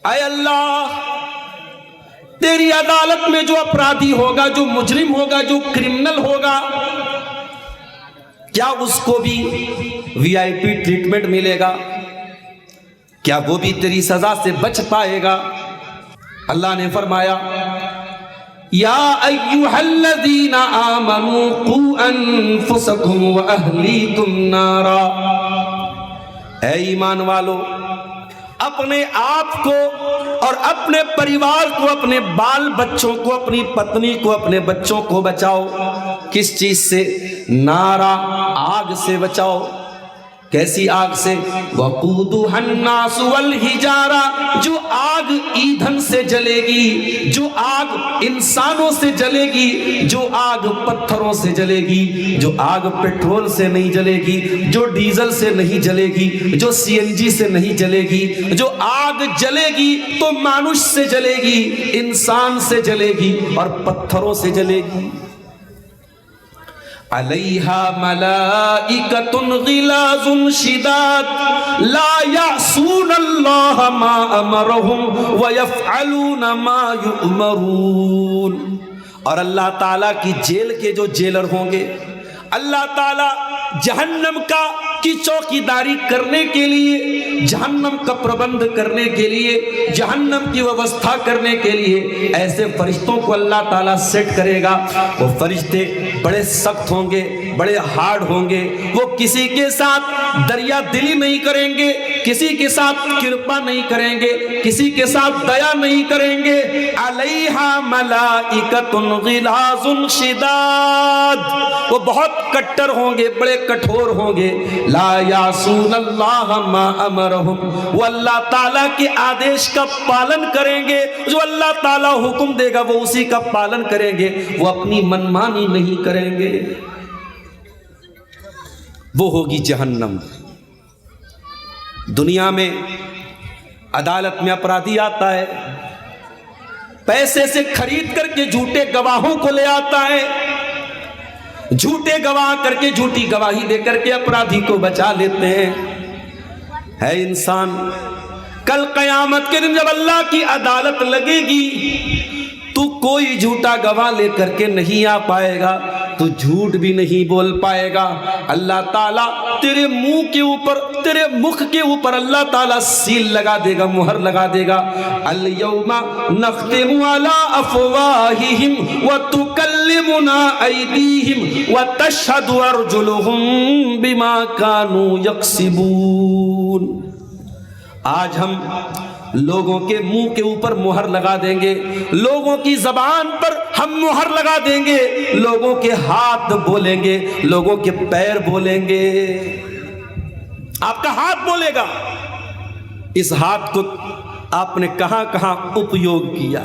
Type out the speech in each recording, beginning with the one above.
اے اللہ تیری عدالت میں جو اپرادھی ہوگا، جو مجرم ہوگا، جو کرمنل ہوگا، کیا اس کو بھی وی آئی پی ٹریٹمنٹ ملے گا؟ کیا وہ بھی تیری سزا سے بچ پائے گا؟ اللہ نے فرمایا یا ایھا الذین آمنوا قوا انفسکم واہلیکم نارا، اے ایمان والو اپنے آپ کو اور اپنے پریوار کو، اپنے بال بچوں کو، اپنی پتنی کو، اپنے بچوں کو بچاؤ۔ کس چیز سے؟ نارا، آگ سے بچاؤ۔ کیسی آگ سے؟ وقودھا الناس والحجارہ، جو آگ ایندھن سے جلے گی، جو آگ انسانوں سے جلے گی، جو آگ پتھروں سے جلے گی، جو آگ پیٹرول سے نہیں جلے گی، جو ڈیزل سے نہیں جلے گی، جو سی این جی سے نہیں جلے گی۔ جو آگ جلے گی تو مانوش سے جلے گی، انسان سے جلے گی اور پتھروں سے جلے گی۔ علیہا ملائکۃ غلاظ شداد لا یعصون اللہ ما امرہم ویفعلون ما یؤمرون۔ اور اللہ تعالیٰ کی جیل کے جو جیلر ہوں گے، اللہ تعالیٰ جہنم کی چوکیداری کرنے کے لیے، جہنم کا پربندھ کرنے کے لیے، جہنم کی ویوستھا کرنے کے لیے ایسے فرشتوں کو اللہ تعالیٰ سیٹ کرے گا۔ وہ فرشتے بڑے سخت ہوں گے، بڑے ہارڈ ہوں گے، وہ کسی کے ساتھ دریا دلی نہیں کریں گے، کسی کے ساتھ کرپا نہیں کریں گے، کسی کے ساتھ دیا نہیں کریں گے۔ علیہا ملائکۃ غلاظ شداد، وہ بہت کٹر ہوں گے، بڑے کٹھور ہوں گے۔ لا یعصون اللہ ما امرہم، وہ اللہ تعالیٰ کے آدیش کا پالن کریں گے، جو اللہ تعالیٰ حکم دے گا وہ اسی کا پالن کریں گے، وہ اپنی منمانی نہیں کریں گے۔ وہ ہوگی جہنم۔ دنیا میں عدالت میں اپرادھی آتا ہے، پیسے سے خرید کر کے جھوٹے گواہوں کو لے آتا ہے، جھوٹے گواہ کر کے، جھوٹی گواہی دے کر کے اپرادھی کو بچا لیتے ہیں۔ ہے انسان، کل قیامت کے دن جب اللہ کی عدالت لگے گی تو کوئی جھوٹا گواہ لے کر کے نہیں آ پائے گا، تو جھوٹ بھی نہیں بول پائے گا۔ اللہ تعالیٰ تیرے منہ کے اوپر، تیرے مخ کے اوپر اللہ تعالیٰ سیل لگا دے گا، مہر لگا دے گا۔ الیوم نختم علی افواہہم وتکلمنا ایدیہم وتشہد ارجلہم بما کانوا یکسبون۔ آج ہم لوگوں کے منہ کے اوپر مہر لگا دیں گے، لوگوں کی زبان پر ہم مہر لگا دیں گے، لوگوں کے ہاتھ بولیں گے، لوگوں کے پیر بولیں گے۔ آپ کا ہاتھ بولے گا، اس ہاتھ کو آپ نے کہاں کہاں اپیوگ کیا،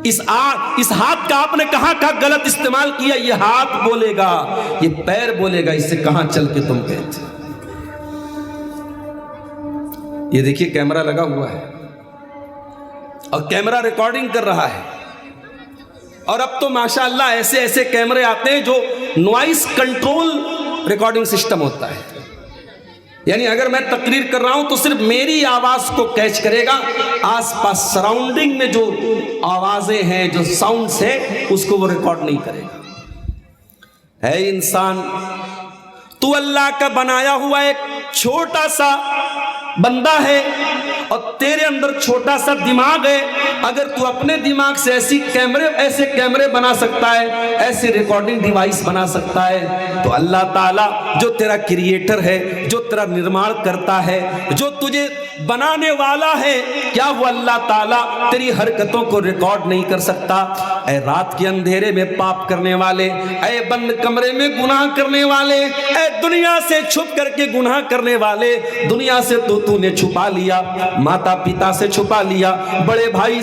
اس ہاتھ کا آپ نے کہاں کہاں غلط استعمال کیا، یہ ہاتھ بولے گا، یہ پیر بولے گا، اس سے کہاں چل کے تم گئے تھے۔ یہ دیکھیے کیمرہ لگا ہوا ہے اور کیمرہ ریکارڈنگ کر رہا ہے، اور اب تو ماشاءاللہ ایسے ایسے کیمرے آتے ہیں جو نوائز کنٹرول ریکارڈنگ سسٹم ہوتا ہے، یعنی اگر میں تقریر کر رہا ہوں تو صرف میری آواز کو کیچ کرے گا، آس پاس سراؤنڈنگ میں جو آوازیں ہیں، جو ساؤنڈز ہیں، اس کو وہ ریکارڈ نہیں کرے گا۔ ہے انسان، تو اللہ کا بنایا ہوا ایک چھوٹا سا بندہ ہے اور تیرے اندر چھوٹا سا دماغ ہے۔ اگر تو اپنے دماغ سے ایسے کیمرے بنا سکتا ہے، ایسے ریکارڈنگ ڈیوائس بنا سکتا ہے، تو اللہ تعالیٰ جو تیرا کریٹر ہے، جو تیرا نرمان کرتا ہے، جو تجھے بنانے والا ہے، کیا وہ اللہ تعالیٰ تیری حرکتوں کو ریکارڈ نہیں کر سکتا؟ اے رات کے اندھیرے میں پاپ کرنے والے، اے بند کمرے میں گناہ کرنے والے، اے دنیا سے چھپ کر کے گناہ کرنے والے، دنیا سے تو نے چھپا لیا، ماتا پتا سے چھپا لیا، بڑے بھائی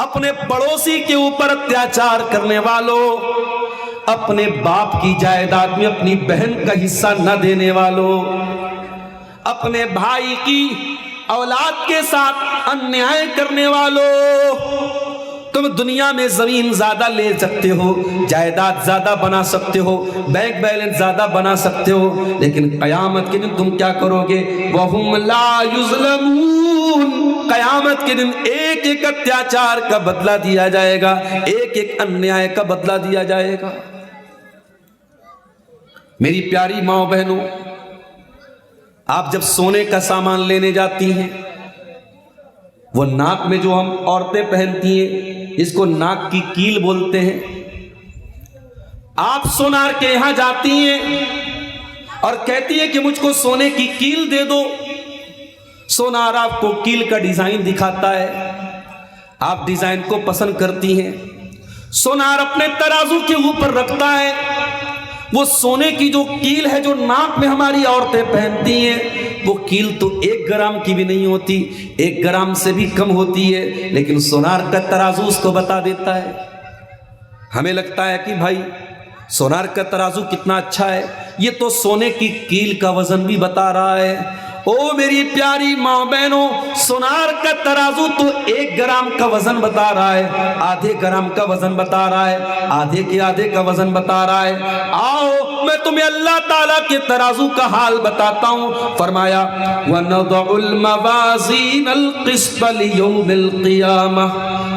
اپنے پڑوسی کے اوپر اتیاچار کرنے والوں، اپنے باپ کی جائیداد میں اپنی بہن کا حصہ نہ دینے والوں، اپنے بھائی کی اولاد کے ساتھ انیائے کرنے والوں، تم دنیا میں زمین زیادہ لے سکتے ہو، جائیداد زیادہ بنا سکتے ہو، بینک بیلنس زیادہ بنا سکتے ہو، لیکن قیامت کے دن تم کیا کرو گے؟ وَهُمْ لَا يُظْلَمُونَ، قیامت کے دن ایک ایک اتیاچار کا بدلہ دیا جائے گا، ایک ایک انیائے کا بدلہ دیا جائے گا۔ میری پیاری ماں بہنوں، آپ جب سونے کا سامان لینے جاتی ہیں، وہ ناک میں جو ہم عورتیں پہنتی ہیں، اس کو ناک کی کیل بولتے ہیں۔ آپ سونار کے یہاں جاتی ہیں اور کہتی ہیں کہ مجھ کو سونے کی کیل دے دو، سونار آپ کو کیل کا ڈیزائن دکھاتا ہے، آپ ڈیزائن کو پسند کرتی ہیں، سونار اپنے ترازو کے اوپر رکھتا ہے، وہ سونے کی جو کیل ہے جو ناک میں ہماری عورتیں پہنتی ہیں، وہ کیل تو 1 گرام کی بھی نہیں ہوتی، 1 گرام سے بھی کم ہوتی ہے، لیکن سونار کا ترازو اس کو بتا دیتا ہے۔ ہمیں لگتا ہے کہ بھائی سونار کا ترازو کتنا اچھا ہے، یہ تو سونے کی کیل کا وزن بھی بتا رہا ہے۔ او میری پیاری ماں بہنوں، سونار کا ترازو تو 1 گرام کا وزن بتا رہا ہے، آدھے گرام کا وزن بتا رہا ہے، آدھے کے آدھے کا وزن بتا رہا ہے۔ آؤ میں تمہیں اللہ تعالیٰ کے ترازو کا حال بتاتا ہوں۔ فرمایا وَنَضَعُ الْمَوَازِينَ الْقِسْطَ لِيَوْمِ الْقِيَامَةِ،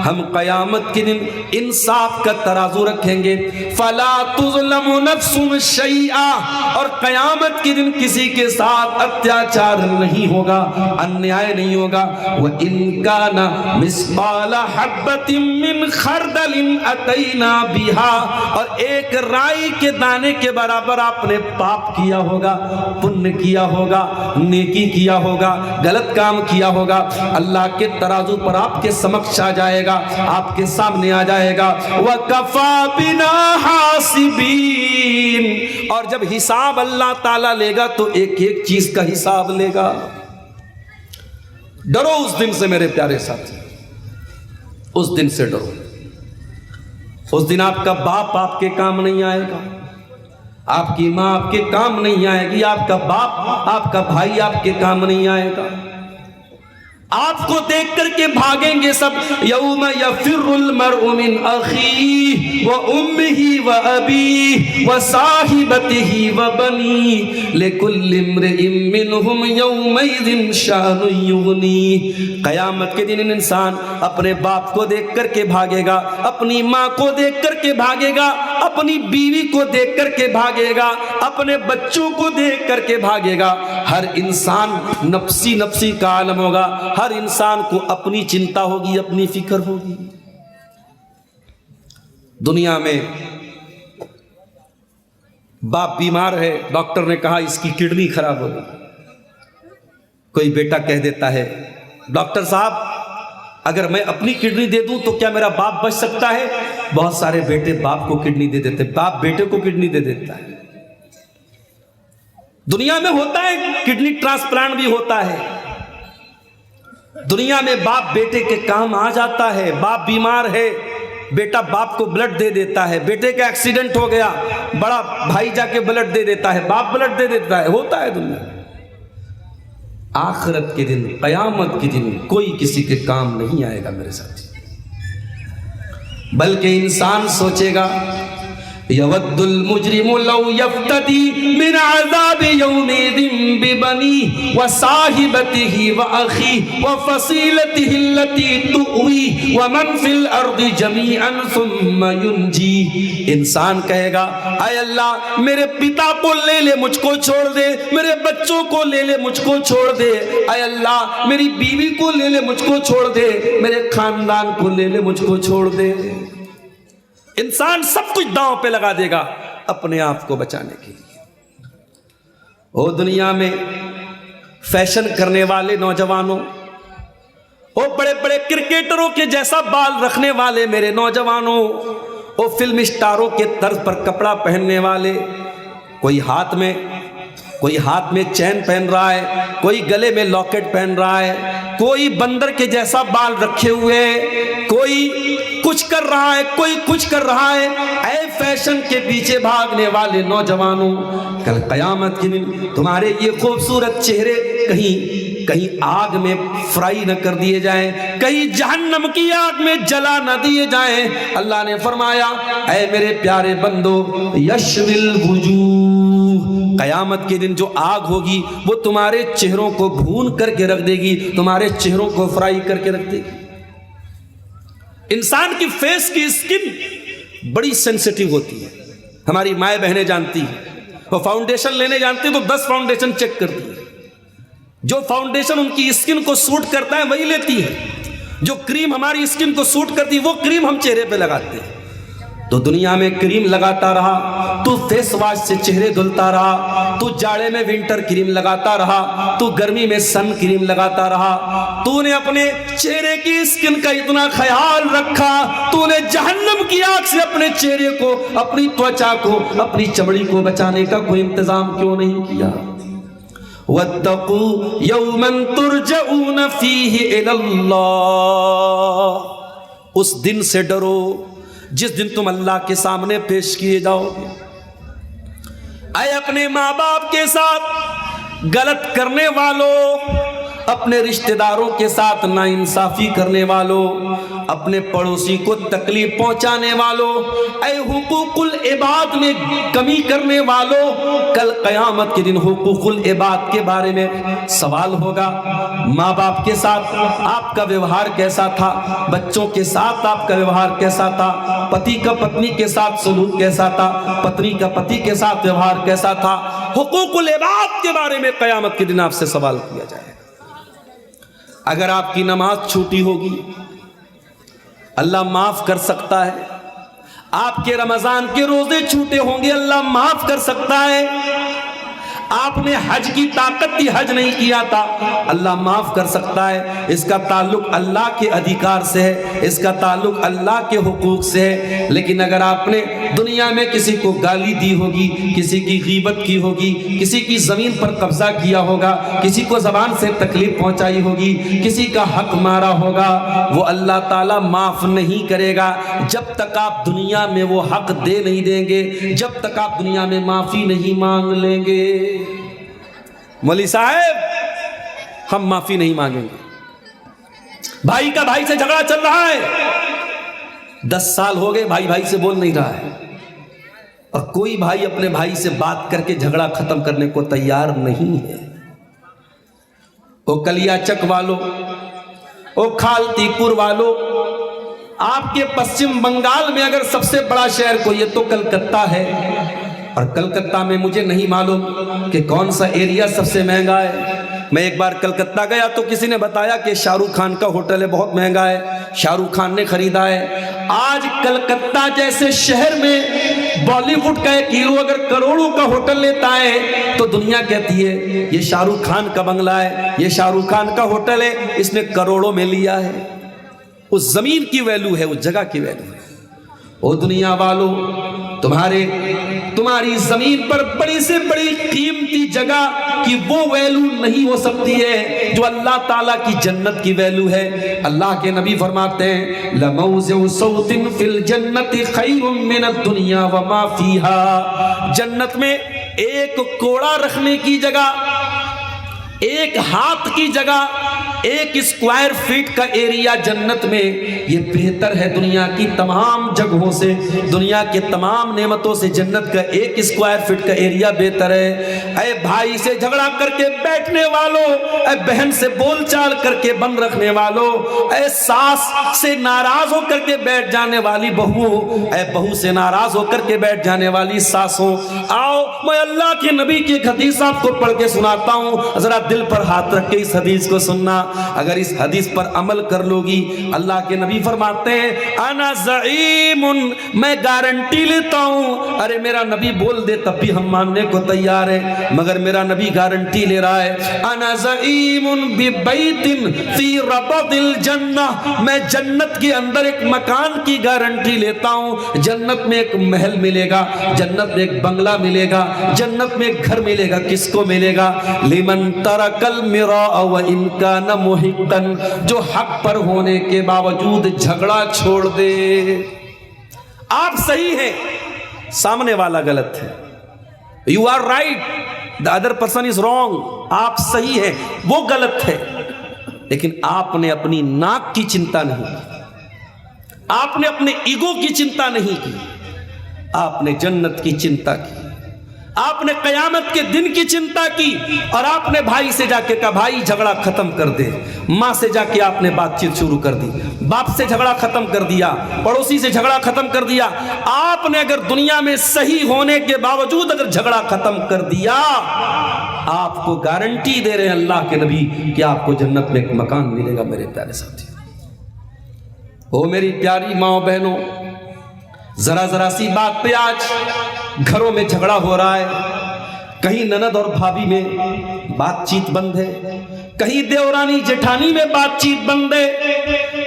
ہم قیامت کے دن انصاف کا ترازو رکھیں گے، فَلَا تُظْلَمُ نَفْسٌ شَيْئًا، اور قیامت کے دن کسی کے ساتھ اتیاچار نہیں ہوگا، انیائے نہیں ہوگا۔ وَإِن كَانَ مِثْقَالَ حَبَّةٍ مِّنْ خَرْدَلٍ أَتَيْنَا بِهَا، اور ایک رائی کے دانے کے برابر آپ نے پاپ کیا ہوگا، پن کیا ہوگا، نیکی کیا ہوگا، غلط کام کیا ہوگا، اللہ کے ترازو پر آپ کے سمکش آ جائے گا، آپ کے سامنے آ جائے گا۔ وَكَفَى بِنَا حَاسِبِينَ، اور جب حساب اللہ تعالیٰ لے گا تو ایک ایک چیز کا حساب لے گا۔ ڈرو اس دن سے میرے پیارے ساتھی، اس دن سے ڈرو۔ اس دن آپ کا باپ آپ کے کام نہیں آئے گا، آپ کی ماں آپ کے کام نہیں آئے گی، آپ کا باپ آپ کا بھائی آپ کے کام نہیں آئے گا۔ آپ کو دیکھ کر کے بھاگیں گے سب۔ یوم یفر المرء من اخیہ وامہ وابیہ وصاحبتہ وبنیہ لکل امرئ منہم یومئذ شأن یغنیہ۔ قیامت کے دن انسان اپنے باپ کو دیکھ کر کے بھاگے گا، اپنی ماں کو دیکھ کر کے بھاگے گا، اپنی بیوی کو دیکھ کر کے بھاگے گا، اپنے بچوں کو دیکھ کر کے بھاگے گا۔ ہر انسان نفسی نفسی کا عالم ہوگا، ہر انسان کو اپنی چنتا ہوگی، اپنی فکر ہوگی۔ دنیا میں باپ بیمار ہے، ڈاکٹر نے کہا اس کی کڈنی خراب ہو گئی، کوئی بیٹا کہہ دیتا ہے ڈاکٹر صاحب اگر میں اپنی کڈنی دے دوں تو کیا میرا باپ بچ سکتا ہے؟ بہت سارے بیٹے باپ کو کڈنی دے دیتے، باپ بیٹے کو کڈنی دے دیتا ہے۔ دنیا میں ہوتا ہے کڈنی ٹرانسپلانٹ بھی ہوتا ہے، دنیا میں باپ بیٹے کے کام آ جاتا ہے۔ باپ بیمار ہے، بیٹا باپ کو بلڈ دے دیتا ہے، بیٹے کا ایکسیڈنٹ ہو گیا، بڑا بھائی جا کے بلڈ دے دیتا ہے، باپ بلڈ دے دیتا ہے، ہوتا ہے دنیا میں۔ آخرت کے دن، قیامت کے دن کوئی کسی کے کام نہیں آئے گا میرے ساتھی، بلکہ انسان سوچے گا یود المجرم لو یفتدی من عذاب یومئذ ببنیہ وصاحبتہ واخیہ وفصیلتہ التی تؤویہ ومن فی الارض جمیعا ثم ینجیہ۔ انسان کہے گا اے اللہ میرے پتا کو لے لے، مجھ کو چھوڑ دے، میرے بچوں کو لے لے، مجھ کو چھوڑ دے، اے اللہ میری بیوی کو لے لے، مجھ کو چھوڑ دے، میرے خاندان کو لے لے، مجھ کو چھوڑ دے۔ انسان سب کچھ داؤں پہ لگا دے گا اپنے آپ کو بچانے کے لیے۔ او دنیا میں فیشن کرنے والے نوجوانوں، او بڑے بڑے کرکٹروں کے جیسا بال رکھنے والے میرے نوجوانوں، او فلم اسٹاروں کے طرز پر کپڑا پہننے والے، کوئی ہاتھ میں کوئی ہاتھ میں چین پہن رہا ہے، کوئی گلے میں لاکٹ پہن رہا ہے، کوئی بندر کے جیسا بال رکھے ہوئے ہے، کوئی کچھ کر رہا ہے، کوئی کچھ کر رہا ہے۔ اے فیشن کے پیچھے بھاگنے والے نوجوانوں، کل قیامت کے دن تمہارے یہ خوبصورت چہرے کہیں آگ میں فرائی نہ کر دیے جائیں، کہیں جہنم کی آگ میں جلا نہ دیے جائیں۔ اللہ نے فرمایا اے میرے پیارے بندو، یشوی الوجوہ، قیامت کے دن جو آگ ہوگی وہ تمہارے چہروں کو بھون کر کے رکھ دے گی، تمہارے چہروں کو فرائی کر کے رکھ دے گی۔ انسان کی فیس کی اسکن بڑی سینسیٹیو ہوتی ہے، ہماری مائیں بہنیں جانتی ہیں، وہ فاؤنڈیشن لینے جانتی تو 10 فاؤنڈیشن چیک کرتی ہے، جو فاؤنڈیشن ان کی اسکن کو سوٹ کرتا ہے وہی لیتی ہے، جو کریم ہماری اسکن کو سوٹ کرتی ہے وہ کریم ہم چہرے پہ لگاتے ہیں۔ تو دنیا میں کریم لگاتا رہا، تو فیس واش سے چہرے دھلتا رہا، تو جاڑے میں ونٹر کریم لگاتا رہا، تو گرمی میں سن کریم لگاتا رہا، تو نے اپنے چہرے کی اسکن کا اتنا خیال رکھا، تو نے جہنم کی آگ سے اپنے چہرے کو، اپنی توچا کو، اپنی چمڑی کو بچانے کا کوئی انتظام کیوں نہیں کیا؟ وَاتَّقُوا يَوْمًا تُرْجَعُونَ فِيهِ إِلَى اللَّهِ، اس دن سے ڈرو جس دن تم اللہ کے سامنے پیش کیے جاؤ گے۔ اے اپنے ماں باپ کے ساتھ غلط کرنے والوں، اپنے رشتہ داروں کے ساتھ ناانصافی کرنے والوں، اپنے پڑوسی کو تکلیف پہنچانے والوں، اے حقوق العباد میں کمی کرنے والوں، کل قیامت کے دن حقوق العباد کے بارے میں سوال ہوگا۔ ماں باپ کے ساتھ آپ کا ویوہار کیسا تھا، بچوں کے ساتھ آپ کا ویوہار کیسا تھا، پتی کا پتنی کے ساتھ سلوک کیسا تھا، پتنی کا پتی کے ساتھ ویوہار کیسا تھا، حقوق العباد کے بارے میں قیامت کے دن آپ سے سوال کیا جائے گا۔ اگر آپ کی نماز چھوٹی ہوگی اللہ معاف کر سکتا ہے، آپ کے رمضان کے روزے چھوٹے ہوں گے اللہ معاف کر سکتا ہے، آپ نے حج کی طاقت تھی حج نہیں کیا تھا اللہ معاف کر سکتا ہے۔ اس کا تعلق اللہ کے ادھیکار سے ہے، اس کا تعلق اللہ کے حقوق سے ہے۔ لیکن اگر آپ نے دنیا میں کسی کو گالی دی ہوگی، کسی کی غیبت کی ہوگی، کسی کی زمین پر قبضہ کیا ہوگا، کسی کو زبان سے تکلیف پہنچائی ہوگی، کسی کا حق مارا ہوگا، وہ اللہ تعالیٰ معاف نہیں کرے گا جب تک آپ دنیا میں وہ حق دے نہیں دیں گے، جب تک آپ دنیا میں معافی نہیں مانگ لیں گے۔ مولی صاحب ہم معافی نہیں مانگیں گے، بھائی کا بھائی سے جھگڑا چل رہا ہے، 10 سال ہو گئے بھائی بھائی سے بول نہیں رہا ہے، اور کوئی بھائی اپنے بھائی سے بات کر کے جھگڑا ختم کرنے کو تیار نہیں ہے۔ او کلیا چک والو، او کھالتی پور والو، آپ کے پشچم بنگال میں اگر سب سے بڑا شہر کوئی ہے تو کلکتہ ہے، اور کلکتہ میں مجھے نہیں معلوم کہ کون سا ایریا سب سے مہنگا ہے۔ میں ایک بار کلکتہ گیا تو کسی نے بتایا کہ شاہ رخ خان کا ہوٹل ہے بہت مہنگا ہے، شاہ رخ خان نے خریدا ہے۔ آج کلکتہ جیسے شہر میں بالی ووڈ کا ایک ہیرو اگر کروڑوں کا ہوٹل لیتا ہے تو دنیا کہتی ہے یہ شاہ رخ خان کا بنگلہ ہے، یہ شاہ رخ خان کا ہوٹل ہے، اس نے کروڑوں میں لیا ہے۔ اس زمین کی ویلیو ہے، اس جگہ کی ویلیو ہے۔ او دنیا والو، تمہاری زمین پر بڑی سے بڑی قیمتی جگہ کی وہ ویلیو نہیں ہو سکتی ہے جو اللہ تعالیٰ کی جنت کی ویلیو ہے۔ اللہ کے نبی فرماتے ہیں لَمَوْزِعُ صَوْتٍ فِي الْجَنَّةِ خَيْرٌ مِّنَ الدُّنْيَا وَمَا فِيهَا، جنت میں ایک کوڑا رکھنے کی جگہ، ایک ہاتھ کی جگہ، ایک اسکوائر فیٹ کا ایریا جنت میں یہ بہتر ہے دنیا کی تمام جگہوں سے، دنیا کے تمام نعمتوں سے جنت کا ایک اسکوائر فیٹ کا ایریا بہتر ہے۔ اے بھائی سے جھگڑا کر کے بیٹھنے والوں، اے بہن سے بول چال کر کے بند رکھنے والوں، اے ساس سے ناراض ہو کر کے بیٹھ جانے والی بہوؤں، اے بہو سے ناراض ہو کر کے بیٹھ جانے والی ساسوں، آؤ میں اللہ کے نبی کی ایک حدیث آپ کو پڑھ کے سناتا ہوں، ذرا دل پر ہاتھ رکھ کے اس حدیث کو سننا۔ اگر اس حدیث پر عمل کر لو گی، اللہ کے نبی فرماتے ہیں انا زعیم، میں گارنٹی لیتا ہوں. ارے میرا نبی بول دے تب بھی ہم ماننے کو تیار ہیں، مگر میرا نبی گارنٹی لے رہا ہے. انا زعیم ببیت فی ربض الجنہ، میں جنت کے اندر ایک مکان کی گارنٹی لیتا ہوں. جنت میں ایک محل ملے گا، جنت میں ایک بنگلہ ملے گا، جنت میں ایک گھر ملے گا. کس کو ملے گا؟ لمن ترک المراء وان کان محقا، جو حق پر ہونے کے باوجود جھگڑا چھوڑ دے. آپ صحیح ہیں، سامنے والا غلط ہے. You are right, the other person is wrong. آپ صحیح ہیں، وہ غلط ہے. لیکن آپ نے اپنی ناک کی چنتا نہیں کی، آپ نے اپنے ایگو کی چنتا نہیں کی، آپ نے جنت کی چنتا کی، آپ نے قیامت کے دن کی چنتا کی. اور آپ نے بھائی سے جا کے کہا بھائی جھگڑا ختم کر دے. ماں سے جا کے آپ نے بات چیت شروع کر دی، باپ سے جھگڑا ختم کر دیا، پڑوسی سے جھگڑا ختم کر دیا. آپ نے اگر دنیا میں صحیح ہونے کے باوجود اگر جھگڑا ختم کر دیا، آپ کو گارنٹی دے رہے ہیں اللہ کے نبی کہ آپ کو جنت میں ایک مکان ملے گا. میرے پیارے ساتھی، او میری پیاری ماں بہنوں، ذرا سی بات پہ آج گھروں میں جھگڑا ہو رہا ہے. کہیں نند اور بھابھی میں بات چیت بند ہے، کہیں دیورانی جٹھانی میں بات چیت بند ہے،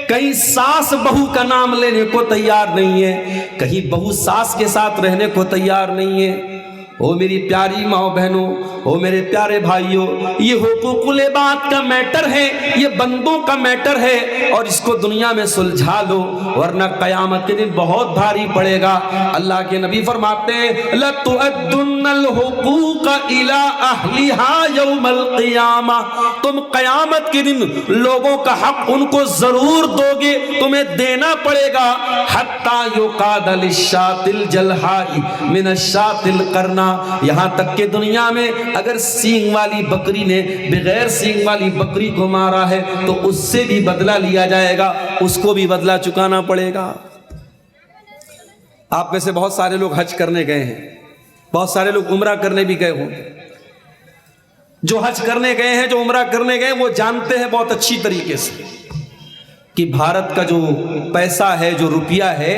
کہیں ساس بہو کا نام لینے کو تیار نہیں ہے، کہیں بہو ساس کے ساتھ رہنے کو تیار نہیں ہے. او میری پیاری ماں بہنوں، او میرے پیارے بھائیوں، یہ حقوق العباد کا میٹر ہے، یہ بندوں کا میٹر ہے، اور اس کو دنیا میں سلجھا لو ورنہ قیامت کے دن بہت بھاری پڑے گا. اللہ کے نبی فرماتے ہیں لَتُؤَدُّنَّ الْحُقُوقَ إِلَىٰ أَهْلِهَا يَوْمَ الْقِيَامَةِ، تم قیامت کے دن لوگوں کا حق ان کو ضرور دو گے، تمہیں دینا پڑے گا. حَتَّى يُقَادَ لِلشَّاةِ الْجَلْحَاءِ مِنَ الشَّاةِ الْقَرْنَةِ، یہاں تک کہ دنیا میں اگر سینگ والی بکری نے بغیر سینگ والی بکری کو مارا ہے تو اس سے بھی بدلہ لیا جائے گا، اس کو بھی بدلہ چکانا پڑے گا. آپ میں سے بہت سارے لوگ حج کرنے گئے ہیں، بہت سارے لوگ عمرہ کرنے بھی گئے ہوں. جو حج کرنے گئے ہیں، جو عمرہ کرنے گئے، وہ جانتے ہیں بہت اچھی طریقے سے کہ بھارت کا جو پیسہ ہے، جو روپیہ ہے،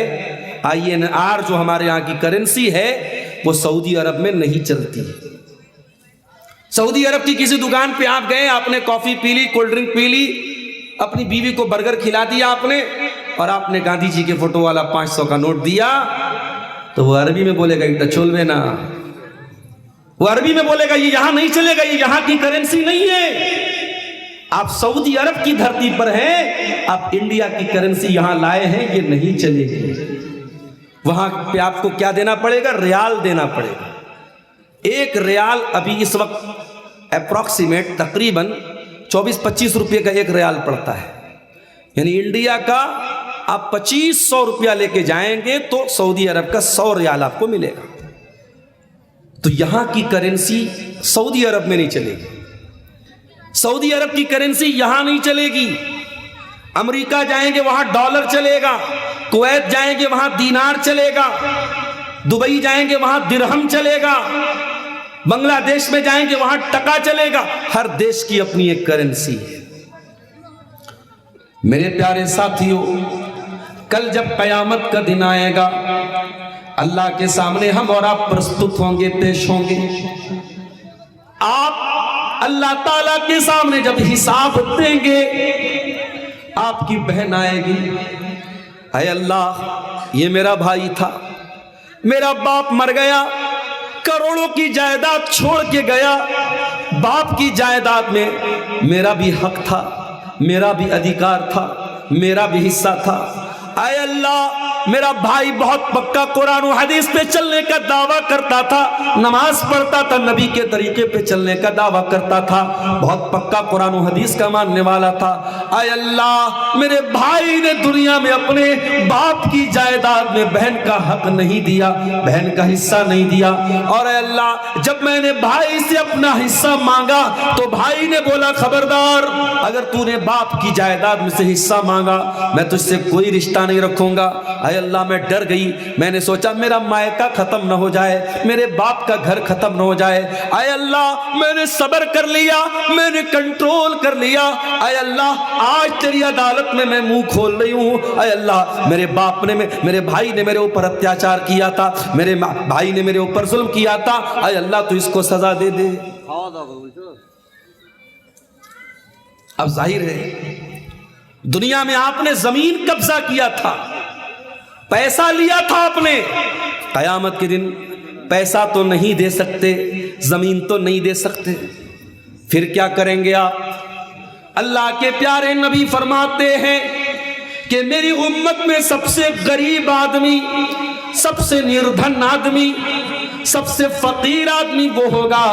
INR جو ہمارے یہاں کی کرنسی ہے، وہ سعودی عرب میں نہیں چلتی. سعودی عرب کی کسی دکان پہ آپ گئے، آپ نے کافی پی لی، کولڈ ڈرنک پی لی، اپنی بیوی کو برگر کھلا دیا آپ نے، اور آپ نے گاندھی جی کے فوٹو والا 500 کا نوٹ دیا، تو وہ عربی میں بولے گا یہ چول میں نا، وہ عربی میں بولے گا یہ یہاں نہیں چلے گا، یہ یہاں کی کرنسی نہیں ہے. آپ سعودی عرب کی دھرتی پر ہیں، آپ انڈیا کی کرنسی یہاں لائے ہیں، یہ نہیں چلے گی. وہاں پہ آپ کو کیا دینا پڑے گا؟ ریال دینا پڑے گا. ایک ریال ابھی اس وقت اپروکسیمیٹ تقریباً 24-25 روپے کا ایک ریال پڑتا ہے. یعنی انڈیا کا آپ 2500 روپیہ لے کے جائیں گے تو سعودی عرب کا 100 ریال آپ کو ملے گا. تو یہاں کی کرنسی سعودی عرب میں نہیں چلے گی، سعودی عرب کی کرنسی یہاں نہیں چلے گی. امریکہ جائیں گے وہاں ڈالر چلے گا، کویت جائیں گے وہاں دینار چلے گا، دبئی جائیں گے وہاں درہم چلے گا، بنگلہ دیش میں جائیں گے وہاں ٹکا چلے گا. ہر دیش کی اپنی ایک کرنسی ہے. میرے پیارے ساتھیوں، کل جب قیامت کا دن آئے گا، اللہ کے سامنے ہم اور آپ پرستت ہوں گے، پیش ہوں گے. آپ اللہ تعالیٰ کے سامنے جب حساب دیں گے، آپ کی بہن آئے گی، اے اللہ یہ میرا بھائی تھا، میرا باپ مر گیا، کروڑوں کی جائیداد چھوڑ کے گیا، باپ کی جائیداد میں میرا بھی حق تھا، میرا بھی ادھیکار تھا، میرا بھی حصہ تھا. اے اللہ میرا بھائی بہت پکا قرآن و حدیث پہ چلنے کا دعویٰ کرتا تھا، نماز پڑھتا تھا، نبی کے طریقے پہ چلنے کا دعویٰ کرتا تھا، بہت پکا قرآن و حدیث کا ماننے والا تھا. اے اللہ میرے بھائی نے دنیا میں اپنے باپ کی جائیداد میں بہن کا حق نہیں دیا، بہن کا حصہ نہیں دیا. اور اے اللہ جب میں نے بھائی سے اپنا حصہ مانگا تو بھائی نے بولا خبردار، اگر تو نے باپ کی جائیداد میں سے حصہ مانگا میں تجھ سے کوئی رشتہ نہیں رکھوں گا. اے اللہ میں ڈر گئی، میں نے سوچا میرا مائکہ ختم نہ ہو جائے، میرے باپ کا گھر ختم نہ ہو جائے، اے اللہ میں نے صبر کر لیا، میں نے کنٹرول کر لیا، اے اللہ آج تیری عدالت میں میں منہ کھول رہی ہوں، اے اللہ میرے باپ نے میرے بھائی نے میرے اوپر اتیاچار کیا تھا، میرے بھائی نے میرے اوپر ظلم کیا تھا، اے اللہ تو اس کو سزا دے دے۔ اب ظاہر ہے دنیا میں آپ نے زمین قبضہ کیا تھا، پیسہ لیا تھا آپ نے، قیامت کے دن پیسہ تو نہیں دے سکتے، زمین تو نہیں دے سکتے، پھر کیا کریں گے آپ؟ اللہ کے پیارے نبی فرماتے ہیں کہ میری امت میں سب سے غریب آدمی، سب سے نردھن آدمی، سب سے فقیر آدمی وہ ہوگا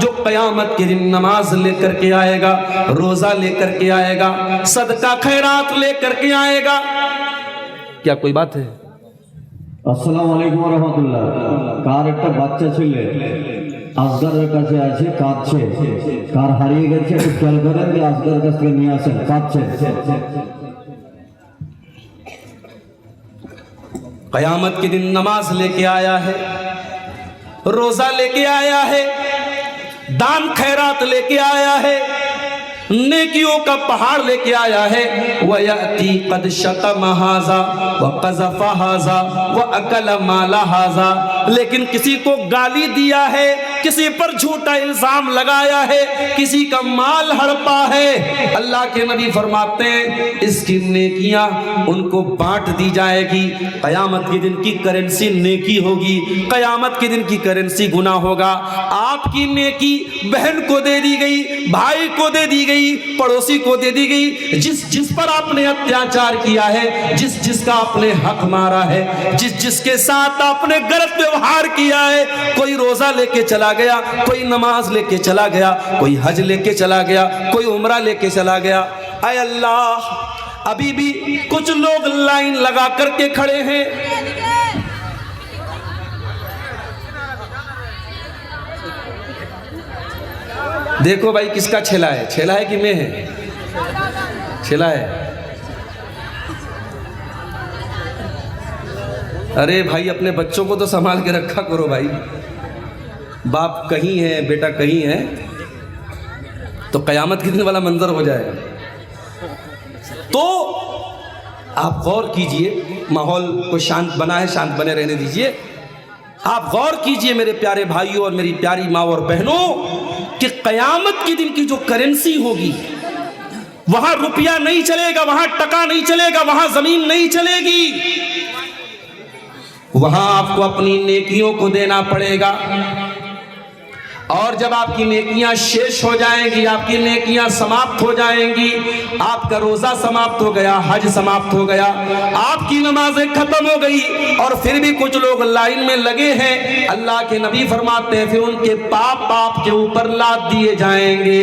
جو قیامت کے دن نماز لے کر کے آئے گا، روزہ لے کر کے آئے گا، صدقہ خیرات لے کر کے آئے گا۔ کیا کوئی بات ہے؟ আসসালামু আলাইকুম ওয়া রাহমাতুল্লাহ। কার একটা বাচ্চা ছেলে আসগারের কাছে আছে, কাঁদছে, কার হারিয়ে গেছে একটু খেয়াল করেন, যে আসগারের কাছ থেকে নিয়ে আসেন, কাঁদছে। قیامت کے دن نماز لے کے آیا ہے، روزہ لے کے آیا ہے، دان خیرات لے کے آیا ہے، نیکیوں کا پہاڑ لے کے آیا ہے، وَيَأْتِي قَدْ شَتَمَ هَذَا وَقَذَفَ هَذَا وَأَكَلَ مَالَ هَذَا، لیکن کسی کو گالی دیا ہے، کسی پر جھوٹا الزام لگایا ہے، کسی کا مال ہڑپا ہے، اللہ کے نبی فرماتے ہیں اس کی نیکیاں ان کو بانٹ دی جائے گی، قیامت کے دن کی کرنسی نیکی ہوگی، قیامت کے دن کی کرنسی گناہ ہوگا۔ آپ کی نیکی بہن کو دے دی گئی، بھائی کو دے دی گئی، پڑوسی کو دے دی گئی، جس پر آپ نے اتیاچار کیا ہے، جس کا آپ نے حق مارا ہے، جس کے ساتھ آپ نے غلط ویوہار کیا ہے، کوئی روزہ لے کے چلا گیا، کوئی نماز لے کے چلا گیا، کوئی حج لے کے چلا گیا، کوئی عمرہ لے کے چلا گیا، اے اللہ ابھی بھی کچھ لوگ لائن لگا کر کے کھڑے ہیں، دیکھو بھائی کس کا چھیلا ہے، چھیلا ہے کہ میں ہے؟ چھیلا ہے۔ ارے بھائی اپنے بچوں کو تو سنبھال کے رکھا کرو بھائی، باپ کہیں ہے بیٹا کہیں ہے تو قیامت کے دن والا منظر ہو جائے گا۔ تو آپ غور کیجئے، ماحول کو شانت بنا ہے، شانت بنے رہنے دیجئے، آپ غور کیجئے میرے پیارے بھائیوں اور میری پیاری ماں اور بہنوں کہ قیامت کے دن کی جو کرنسی ہوگی وہاں روپیہ نہیں چلے گا، وہاں ٹکا نہیں چلے گا، وہاں زمین نہیں چلے گی، وہاں آپ کو اپنی نیکیوں کو دینا پڑے گا، اور جب آپ کی نیکیاں شیش ہو جائیں گی، آپ کی نیکیاں سماپت ہو جائیں گی، آپ کا روزہ سماپت ہو گیا، حج سماپت ہو گیا، آپ کی نمازیں ختم ہو گئی، اور پھر بھی کچھ لوگ لائن میں لگے ہیں، اللہ کے نبی فرماتے ہیں پھر ان کے پاپ آپ کے اوپر لاد دیے جائیں گے،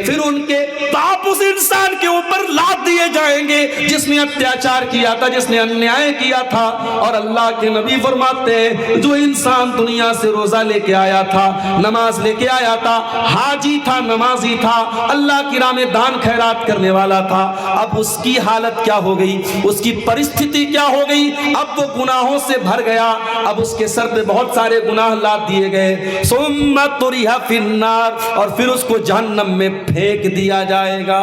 پھر ان کے پاپ اس انسان کے اوپر لاد دیے جائیں گے جس نے اتیاچار کیا تھا، جس نے انیائے کیا تھا، اور اللہ کے نبی فرماتے ہیں جو انسان دنیا سے روزہ لے کے آیا تھا، نماز لے کے آیا تھا، حاجی تھا، نمازی تھا، اللہ کی راہ میں دان خیرات کرنے والا تھا، اب اس کی حالت کیا ہو گئی، اس کی پرستھتی کیا ہو گئی، اب وہ گناہوں سے بھر گیا، اب اس کے سر پہ بہت سارے گناہ لاد دیے گئے، ثم طرح فی النار، اور پھر اس کو جہنم میں پھینک دیا جائے گا۔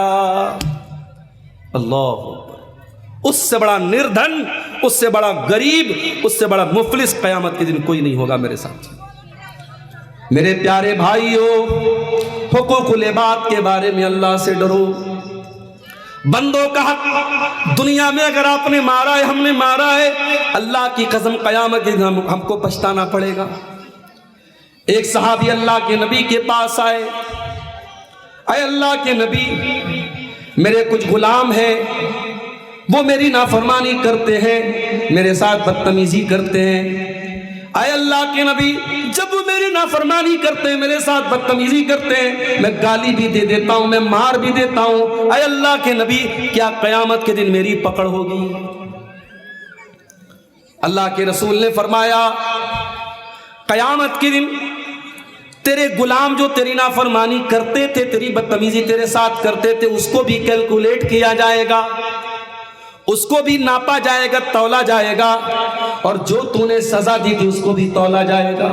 اللہ، اس سے بڑا نردھن، اس سے بڑا غریب، اس سے بڑا مفلس قیامت کے دن کوئی نہیں ہوگا میرے ساتھ۔ میرے پیارے بھائیوں، حقوق العباد کے بارے میں اللہ سے ڈرو، بندوں کا حق دنیا میں اگر آپ نے مارا ہے، ہم نے مارا ہے، اللہ کی قسم قیامت کے دن ہم کو پچھتانا پڑے گا۔ ایک صحابی اللہ کے نبی کے پاس آئے، اے اللہ کے نبی میرے کچھ غلام ہیں، وہ میری نافرمانی کرتے ہیں، میرے ساتھ بدتمیزی کرتے ہیں، اے اللہ کے نبی جب وہ میری نافرمانی کرتے ہیں، میرے ساتھ بدتمیزی کرتے ہیں، میں گالی بھی دے دیتا ہوں، میں مار بھی دیتا ہوں، اے اللہ کے نبی کیا قیامت کے دن میری پکڑ ہوگی؟ اللہ کے رسول نے فرمایا قیامت کے دن تیرے غلام جو تیری نافرمانی کرتے تھے، تیری بدتمیزی تیرے ساتھ کرتے تھے، اس کو بھی کیلکولیٹ کیا جائے گا، اس کو بھی ناپا جائے گا, تولا جائے گا, اور جو تو نے سزا دی تھی اس کو بھی تولا جائے گا.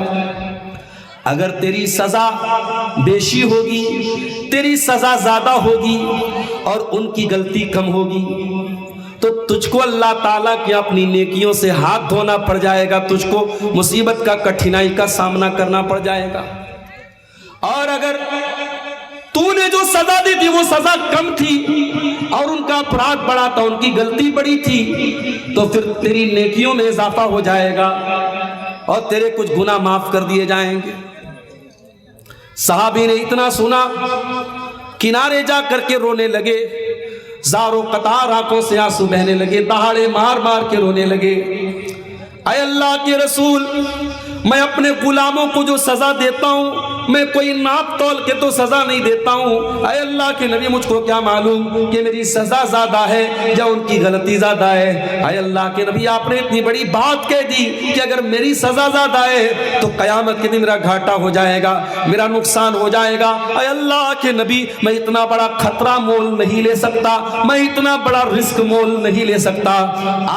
اگر تیری سزا بیشی ہوگی, تیری سزا زیادہ ہوگی اور ان کی غلطی کم ہوگی, تو تجھ کو اللہ تعالیٰ کی اپنی نیکیوں سے ہاتھ دھونا پڑ جائے گا, تجھ کو مصیبت کا, کٹھنائی کا سامنا کرنا پڑ جائے گا. اور اگر تو نے جو سزا دی تھی وہ سزا کم تھی اور ان کا اپرادھ بڑا تھا, ان کی غلطی بڑی تھی, تو پھر تیری نیکیوں میں اضافہ ہو جائے گا اور تیرے کچھ گناہ معاف کر دیے جائیں گے. صحابی نے اتنا سنا, کنارے جا کر کے رونے لگے, زاروں قطار آنکھوں سے آنسو بہنے لگے, دہاڑے مار مار کے رونے لگے. اے اللہ کے رسول, میں اپنے غلاموں کو جو سزا دیتا ہوں میں کوئی ناپ تول کے تو سزا نہیں دیتا ہوں. اے اللہ کے نبی, مجھ کو کیا معلوم کہ میری سزا زیادہ ہے یا ان کی غلطی زیادہ ہے. اے اللہ کے نبی, آپ نے اتنی بڑی بات کہہ دی کہ اگر میری سزا زیادہ ہے تو قیامت کے دن میرا گھاٹا ہو جائے گا, میرا نقصان ہو جائے گا. اے اللہ کے نبی, میں اتنا بڑا خطرہ مول نہیں لے سکتا, میں اتنا بڑا رسک مول نہیں لے سکتا.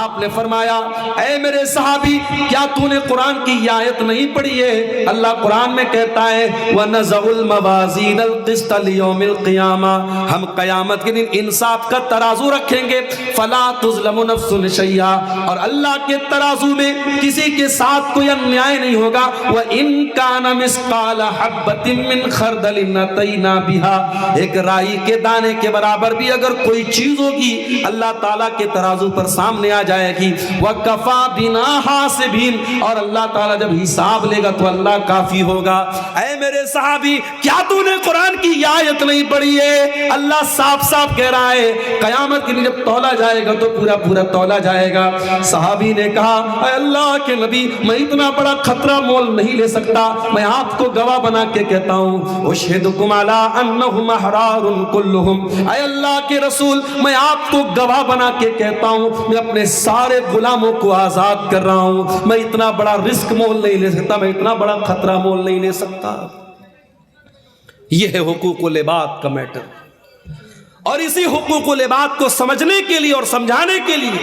آپ نے فرمایا, اے میرے صحابی, کیا تو نے قرآن کی یہ آیت نہیں پڑھی ہے؟ اللہ قرآن میں کہتا ہے وَنَزَعُ الْمَوَازِينَ الْقِسْطَ لِيَوْمِ الْقِيَامَةِ, ہم قیامت کے دن انصاف کا ترازو رکھیں گے. فَلَا تُظْلَمُ نَفْسٌ شَيْئًا, اور اللہ کے ترازو میں کسی کے ساتھ کوئی انیائے نہیں ہوگا. وَإِن كَانَ مِثْقَالَ حَبَّةٍ مِّنْ خَرْدَلٍ أَتَيْنَا بِهَا, ایک رائی کے دانے کے برابر بھی اگر کوئی چیز ہوگی اللہ تعالیٰ کے ترازو پر سامنے آ جائے گی. وَكَفَى بِنَا حَاسِبِينَ, اور اللہ تعالیٰ جب حساب لے گا تو اللہ کافی ہوگا. اے میرے صحابی, کیا تو نے قرآن کی یہ آیت نہیں پڑھی ہے؟ اللہ صاف صاف کہہ رہا ہے قیامت کے دن جب تولا جائے گا تو پورا پورا تولا جائے گا. صحابی نے کہا, اے اللہ کے نبی, میں اتنا بڑا خطرہ مول نہیں لے سکتا, میں آپ کو گواہ بنا کے کہتا ہوں اشہدکم علی انہم احرار کلہم, اے اللہ کے رسول, میں آپ کو گواہ بنا کے کہتا ہوں میں اپنے سارے غلاموں کو آزاد کر رہا ہوں. میں اتنا بڑا رسک مول نہیں لے سکتا, میں اتنا بڑا خطرہ مول نہیں لے سکتا. یہ ہے حقوق العباد کا میٹر. اور اسی حقوق العباد کو سمجھنے کے لیے اور سمجھانے کے لیے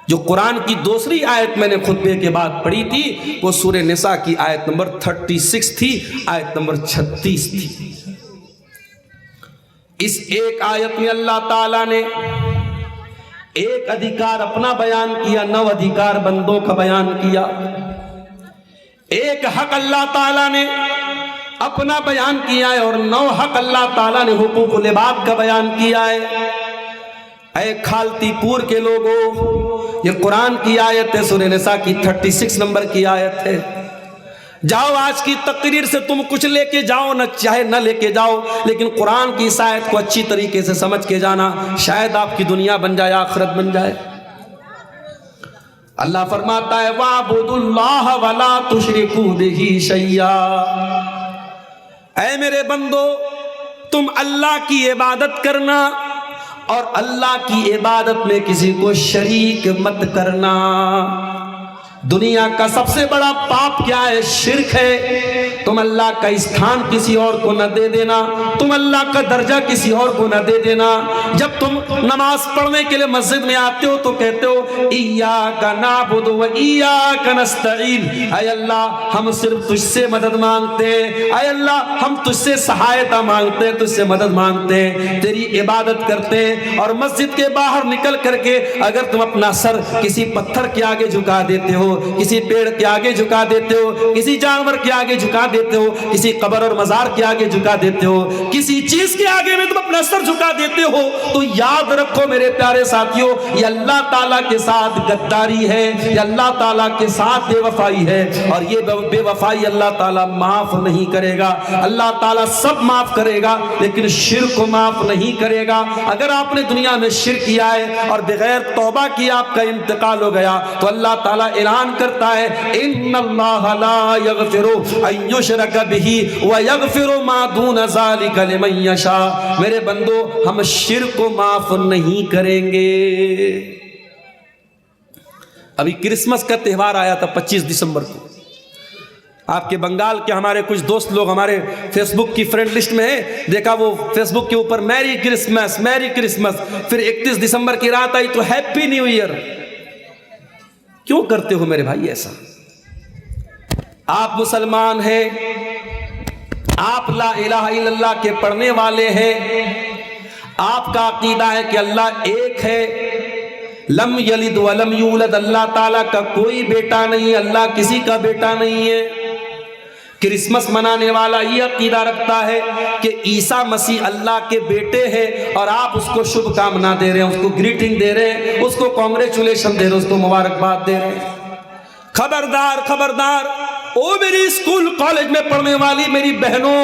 جو قرآن کی دوسری آیت میں نے خطبے کے بعد پڑھی تھی وہ سورہ نساء کی آیت نمبر 36 تھی, آیت نمبر 36 تھی. اس ایک آیت میں اللہ تعالیٰ نے ایک ادھیکار اپنا بیان کیا, 9 ادھیکار بندوں کا بیان کیا. ایک حق اللہ تعالیٰ نے اپنا بیان کیا ہے اور 9 حق اللہ تعالیٰ نے حقوق العباد کا بیان کیا ہے. اے کھالتی پور کے لوگوں, یہ قرآن کی آیت ہے, سورہ نساء کی 36 نمبر کی آیت ہے. جاؤ آج کی تقریر سے تم کچھ لے کے جاؤ, نہ چاہے نہ لے کے جاؤ, لیکن قرآن کی اس آیت کو اچھی طریقے سے سمجھ کے جانا, شاید آپ کی دنیا بن جائے, آخرت بن جائے. اللہ فرماتا ہے وَاعْبُدُوا اللَّهَ وَلَا تُشْرِكُوا بِهِ شَيْئًا, اے میرے بندو, تم اللہ کی عبادت کرنا اور اللہ کی عبادت میں کسی کو شریک مت کرنا. دنیا کا سب سے بڑا پاپ کیا ہے؟ شرک ہے. تم اللہ کا استھان کسی اور کو نہ دے دینا, تم اللہ کا درجہ کسی اور کو نہ دے دینا. جب تم نماز پڑھنے کے لیے مسجد میں آتے ہو تو کہتے ہو ایاک نعبد و ایاک نستعین, اے اللہ ہم صرف تجھ سے مدد مانگتے ہیں, اے اللہ ہم تجھ سے سہایتا مانگتے ہیں, تجھ سے مدد مانگتے ہیں, تیری عبادت کرتے ہیں. اور مسجد کے باہر نکل کر کے اگر تم اپنا سر کسی پتھر کے آگے جھکا دیتے ہو, کسی پیڑ کے آگے جھکا دیتے ہو, کسی جانور کے آگے جھکا دیتے ہو, کسی قبر اور مزار کے آگے جھکا دیتے ہو, کسی چیز کے آگے میں تم اپنا سر جھکا دیتے ہو, تو یاد رکھو میرے پیارے ساتھیوں, یہ اللہ تعالیٰ کے ساتھ غداری ہے, یہ اللہ تعالیٰ کے ساتھ بے وفائی ہے. اور یہ بے وفائی اللہ تعالیٰ معاف نہیں کرے گا. اللہ تعالیٰ سب معاف کرے گا لیکن شرک کو معاف نہیں کرے گا. اگر آپ نے دنیا میں شرک کیا ہے اور بغیر توبہ کی آپ کا انتقال ہو گیا تو اللہ تعالیٰ اعلان کرتا ہے ان اللہ لا یغفر ان یشرک بہ ویغفر ما دون ذلک لمن یشاء. میرے بندو, ہم شرک کو معاف نہیں کریں گے. ابھی کرسمس کا تہوار آیا تھا 25 دسمبر کو. آپ کے بنگال کے ہمارے کچھ دوست لوگ ہمارے فیس بک کی فرینڈ لسٹ میں ہیں، دیکھا وہ فیس بک کے اوپر میری کرسمس میری کرسمس، پھر 31 دسمبر کی رات آئی تو ہیپی نیو ایئر۔ کیوں کرتے ہو میرے بھائی ایسا؟ آپ مسلمان ہیں، آپ لا الہ الا اللہ کے پڑھنے والے ہیں، آپ کا عقیدہ ہے کہ اللہ ایک ہے، لم یلد ولم یولد، اللہ تعالیٰ کا کوئی بیٹا نہیں، اللہ کسی کا بیٹا نہیں ہے۔ کرسمس منانے والا یہ عقیدہ رکھتا ہے کہ عیسیٰ مسیح اللہ کے بیٹے ہیں، اور آپ اس کو شبھ کامنا دے رہے ہیں، اس کو گریٹنگ دے رہے ہیں، اس کو کانگریچولیشن دے رہے ہیں، اس کو مبارکباد دے رہے ہیں۔ خبردار خبردار، او میری اسکول کالج میں پڑھنے والی میری بہنوں،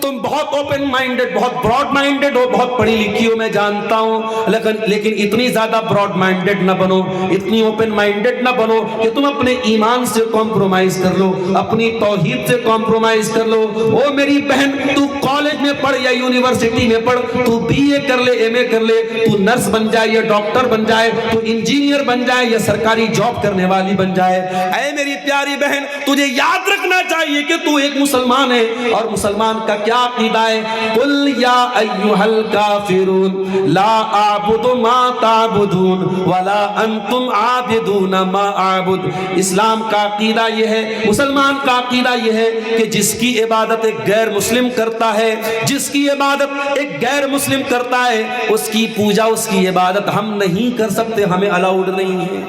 تم بہت اوپن مائنڈڈ، بہت براڈ مائنڈڈ ہو، بہت پڑھی لکھی ہو، میں جانتا ہوں، لیکن اتنی زیادہ براڈ مائنڈڈ نہ بنو، اتنی اوپن مائنڈڈ نہ بنو کہ تم اپنے ایمان سے کمپرومائز کر لو، اپنی توحید سے کمپرومائز کر لو۔ او میری بہن، تو کالج میں پڑھ یا یونیورسٹی میں پڑھ، تو بی اے کر لے، ایم اے کر لے، تو نرس بن جائے یا ڈاکٹر بن جائے، تو انجینئر بن جائے یا سرکاری جاب کرنے والی بن جائے، اے میری پیاری بہن، تجھے یاد رکھنا چاہیے کہ تو ایک مسلمان ہے، اور مسلمان کا کیا عقیدہ ہے؟ قل یا ایھا الکافرون لا اعبد ما تعبدون ولا انتم عابدون ما اعبد۔ اسلام کا عقیدہ یہ ہے، مسلمان کا عقیدہ یہ ہے کہ جس کی عبادت ایک غیر مسلم کرتا ہے، جس کی عبادت ایک غیر مسلم کرتا ہے، اس کی پوجا، اس کی عبادت ہم نہیں کر سکتے، ہمیں الاؤڈ نہیں ہے،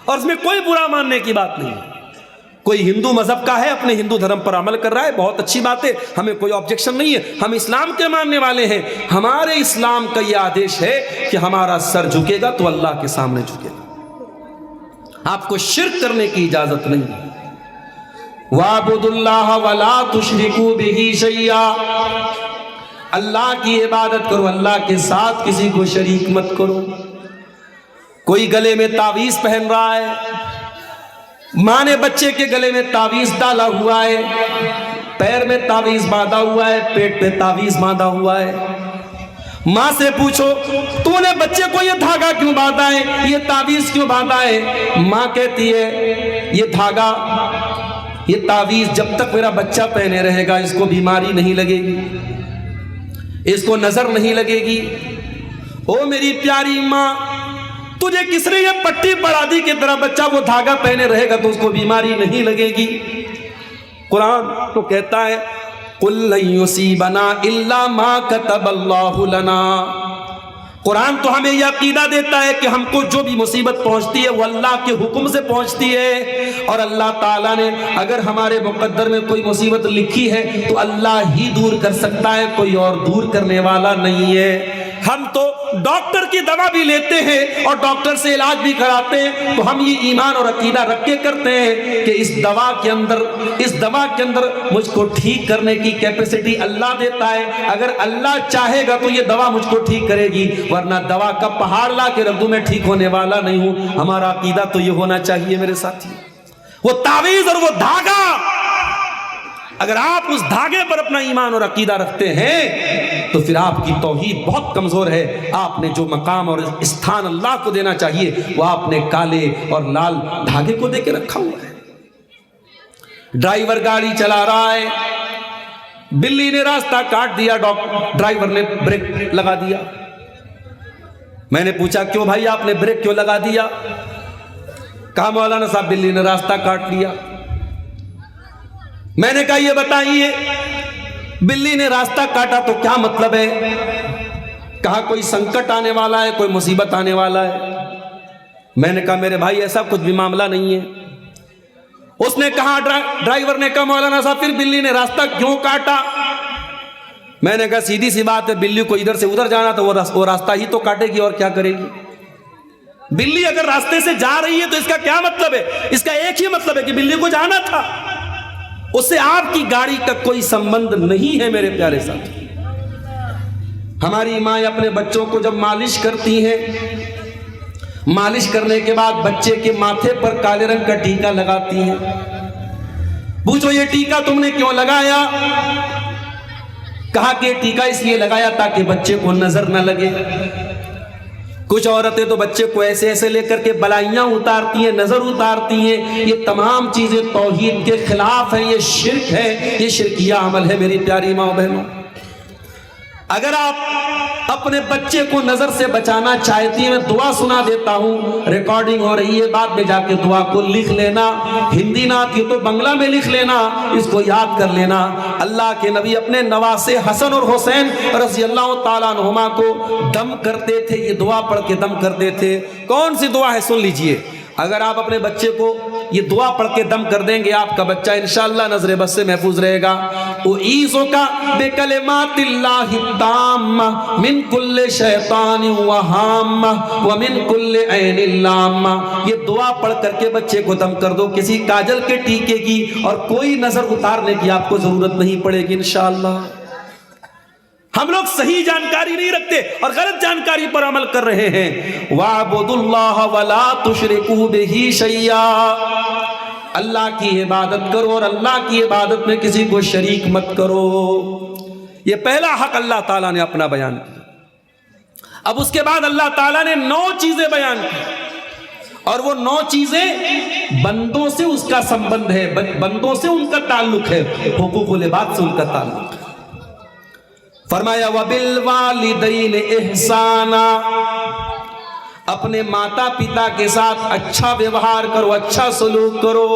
اور اس میں کوئی برا ماننے کی بات نہیں ہے۔ کوئی ہندو مذہب کا ہے، اپنے ہندو دھرم پر عمل کر رہا ہے، بہت اچھی بات ہے، ہمیں کوئی آبجیکشن نہیں ہے، ہم اسلام کے ماننے والے ہیں۔ ہمارے اسلام کا یہ آدیش ہے کہ ہمارا سر جھکے گا تو اللہ کے سامنے جھکے گا، آپ کو شرک کرنے کی اجازت نہیں ہے۔ وَاعْبُدُوا اللَّهَ وَلَا تُشْرِكُوا بِهِ شَيْئًا، اللہ کی عبادت کرو، اللہ کے ساتھ کسی کو شریک مت کرو۔ کوئی گلے میں تعویذ پہن رہا ہے، ماں نے بچے کے گلے میں تعویذ ڈالا ہوا ہے، پیر میں تعویذ باندھا ہوا ہے، پیٹ پہ تعویذ باندھا ہوا ہے۔ ماں سے پوچھو تو نے بچے کو یہ دھاگا کیوں باندھا ہے، یہ تعویذ کیوں باندھا ہے؟ ماں کہتی ہے یہ دھاگا، یہ تعویذ جب تک میرا بچہ پہنے رہے گا، اس کو بیماری نہیں لگے گی، اس کو نظر نہیں لگے گی۔ او میری پیاری ماں، تجھے کس نے یہ پٹی پڑھا دی کہ تیرا بچہ وہ دھاگا پہنے رہے گا تو اس کو بیماری نہیں لگے گی؟ قرآن تو کہتا ہے قُلْ لَن يُصِيبَنَا إِلَّا مَا كَتَبَ اللَّهُ لَنَا۔ قرآن تو ہمیں یہ عقیدہ دیتا ہے کہ ہم کو جو بھی مصیبت پہنچتی ہے وہ اللہ کے حکم سے پہنچتی ہے، اور اللہ تعالیٰ نے اگر ہمارے مقدر میں کوئی مصیبت لکھی ہے تو اللہ ہی دور کر سکتا ہے، کوئی اور دور کرنے والا نہیں ہے۔ ہم تو ڈاکٹر کی دوا بھی لیتے ہیں اور ڈاکٹر سے علاج بھی کراتے ہیں، تو ہم یہ ایمان اور عقیدہ رکھ کے کرتے ہیں کہ اس دوا کے اندر مجھ کو ٹھیک کرنے کی کیپیسٹی اللہ دیتا ہے، اگر اللہ چاہے گا تو یہ دوا مجھ کو ٹھیک کرے گی، ورنہ دوا کا پہاڑ لا کے رکھ دوں میں ٹھیک ہونے والا نہیں ہوں۔ ہمارا عقیدہ تو یہ ہونا چاہیے میرے ساتھی۔ وہ تعویذ اور وہ دھاگا، اگر آپ اس دھاگے پر اپنا ایمان اور عقیدہ رکھتے ہیں تو پھر آپ کی توحید بہت کمزور ہے۔ آپ نے جو مقام اور استھان اللہ کو دینا چاہیے وہ آپ نے کالے اور لال دھاگے کو دے کے رکھا ہوا ہے۔ ڈرائیور گاڑی چلا رہا ہے، بلی نے راستہ کاٹ دیا، ڈرائیور نے بریک لگا دیا۔ میں نے پوچھا کیوں بھائی آپ نے بریک کیوں لگا دیا؟ کہا مولانا صاحب بلی نے راستہ کاٹ لیا۔ میں نے کہا یہ بتائیے بلی نے راستہ کاٹا تو کیا مطلب ہے؟ کہا کوئی سنکٹ آنے والا ہے، کوئی مصیبت آنے والا ہے۔ میں نے کہا میرے بھائی ایسا کچھ بھی معاملہ نہیں ہے۔ اس نے کہا ڈرائیور نے کہا مولانا صاحب پھر بلی نے راستہ کیوں کاٹا؟ میں نے کہا سیدھی سی بات ہے، بلی کو ادھر سے ادھر جانا تو وہ راستہ ہی تو کاٹے گی، اور کیا کرے گی؟ بلی اگر راستے سے جا رہی ہے تو اس کا کیا مطلب ہے؟ اس کا ایک ہی مطلب ہے کہ بلی کو جانا تھا، اس سے آپ کی گاڑی کا کوئی سمبند نہیں ہے میرے پیارے ساتھی۔ ہماری ماں اپنے بچوں کو جب مالش کرتی ہیں، مالش کرنے کے بعد بچے کے ماتھے پر کالے رنگ کا ٹیکا لگاتی ہیں۔ پوچھو یہ ٹیکا تم نے کیوں لگایا؟ کہا کہ ٹیکا اس لیے لگایا تاکہ بچے کو نظر نہ لگے۔ کچھ عورتیں تو بچے کو ایسے ایسے لے کر کے بلائیاں اتارتی ہیں، نظر اتارتی ہیں. یہ تمام چیزیں توحید کے خلاف ہیں، یہ شرک ہے، یہ شرکیہ عمل ہے. میری پیاری ماں بہنوں، اگر آپ اپنے بچے کو نظر سے بچانا چاہتی ہیں، میں دعا سنا دیتا ہوں، ریکارڈنگ ہو رہی ہے، بعد میں جا کے دعا کو لکھ لینا. ہندی نہ آتی تو بنگلہ میں لکھ لینا، اس کو یاد کر لینا. اللہ کے نبی اپنے نواسے حسن اور حسین رضی اللہ تعالیٰ عنہما کو دم کرتے تھے، یہ دعا پڑھ کے دم کرتے تھے. کون سی دعا ہے سن لیجئے. اگر آپ اپنے بچے کو یہ دعا پڑھ کے دم کر دیں گے، آپ کا بچہ انشاءاللہ نظر بد سے محفوظ رہے گا. اُعِیذُکَ بِکَلِمَاتِ اللَّهِ التَّامَّةِ مِن کُلِّ شَیطَانٍ وَہَامَّةٍ وَمِن کُلِّ عَیْنٍ لَامَّةٍ. یہ دعا پڑھ کر کے بچے کو دم کر دو. کسی کاجل کے ٹیکے کی اور کوئی نظر اتارنے کی آپ کو ضرورت نہیں پڑے گی انشاءاللہ. ہم لوگ صحیح جانکاری نہیں رکھتے اور غلط جانکاری پر عمل کر رہے ہیں. وَاعْبُدُوا اللَّهَ وَلَا تُشْرِكُوا بِهِ شَيْئًا. اللہ کی عبادت کرو اور اللہ کی عبادت میں کسی کو شریک مت کرو. یہ پہلا حق اللہ تعالیٰ نے اپنا بیان کیا. اب اس کے بعد اللہ تعالیٰ نے 9 چیزیں بیان کی اور وہ 9 چیزیں بندوں سے اس کا سمبند ہے، بندوں سے ان کا تعلق ہے، حقوق العباد سے ان کا تعلق ہے. فرمایا وَبِالْوَالِدَيْنِ إِحْسَانًا. اپنے ماتا پتا کے ساتھ اچھا ویوہار کرو، اچھا سلوک کرو.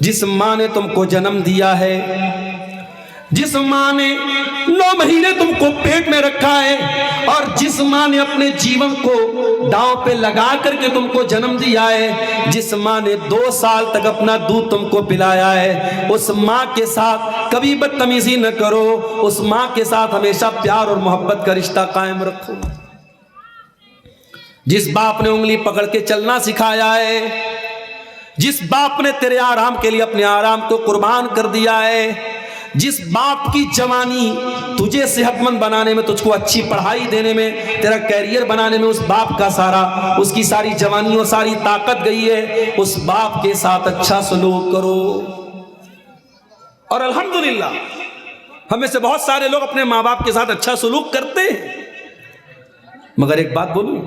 جس ماں نے تم کو جنم دیا ہے، جس ماں نے 9 مہینے تم کو پیٹ میں رکھا ہے، اور جس ماں نے اپنے جیون کو داؤں پہ لگا کر کے تم کو جنم دیا ہے، جس ماں نے 2 سال تک اپنا دودھ تم کو پلایا ہے، اس ماں کے ساتھ کبھی بدتمیزی نہ کرو. اس ماں کے ساتھ ہمیشہ پیار اور محبت کا رشتہ قائم رکھو. جس باپ نے انگلی پکڑ کے چلنا سکھایا ہے، جس باپ نے تیرے آرام کے لیے اپنے آرام کو قربان کر دیا ہے، جس باپ کی جوانی تجھے صحت مند بنانے میں، تجھ کو اچھی پڑھائی دینے میں، تیرا کیریئر بنانے میں اس باپ کا اس کی ساری جوانی اور ساری طاقت گئی ہے، اس باپ کے ساتھ اچھا سلوک کرو. اور الحمدللہ ہم میں سے بہت سارے لوگ اپنے ماں باپ کے ساتھ اچھا سلوک کرتے ہیں. مگر ایک بات بولوں،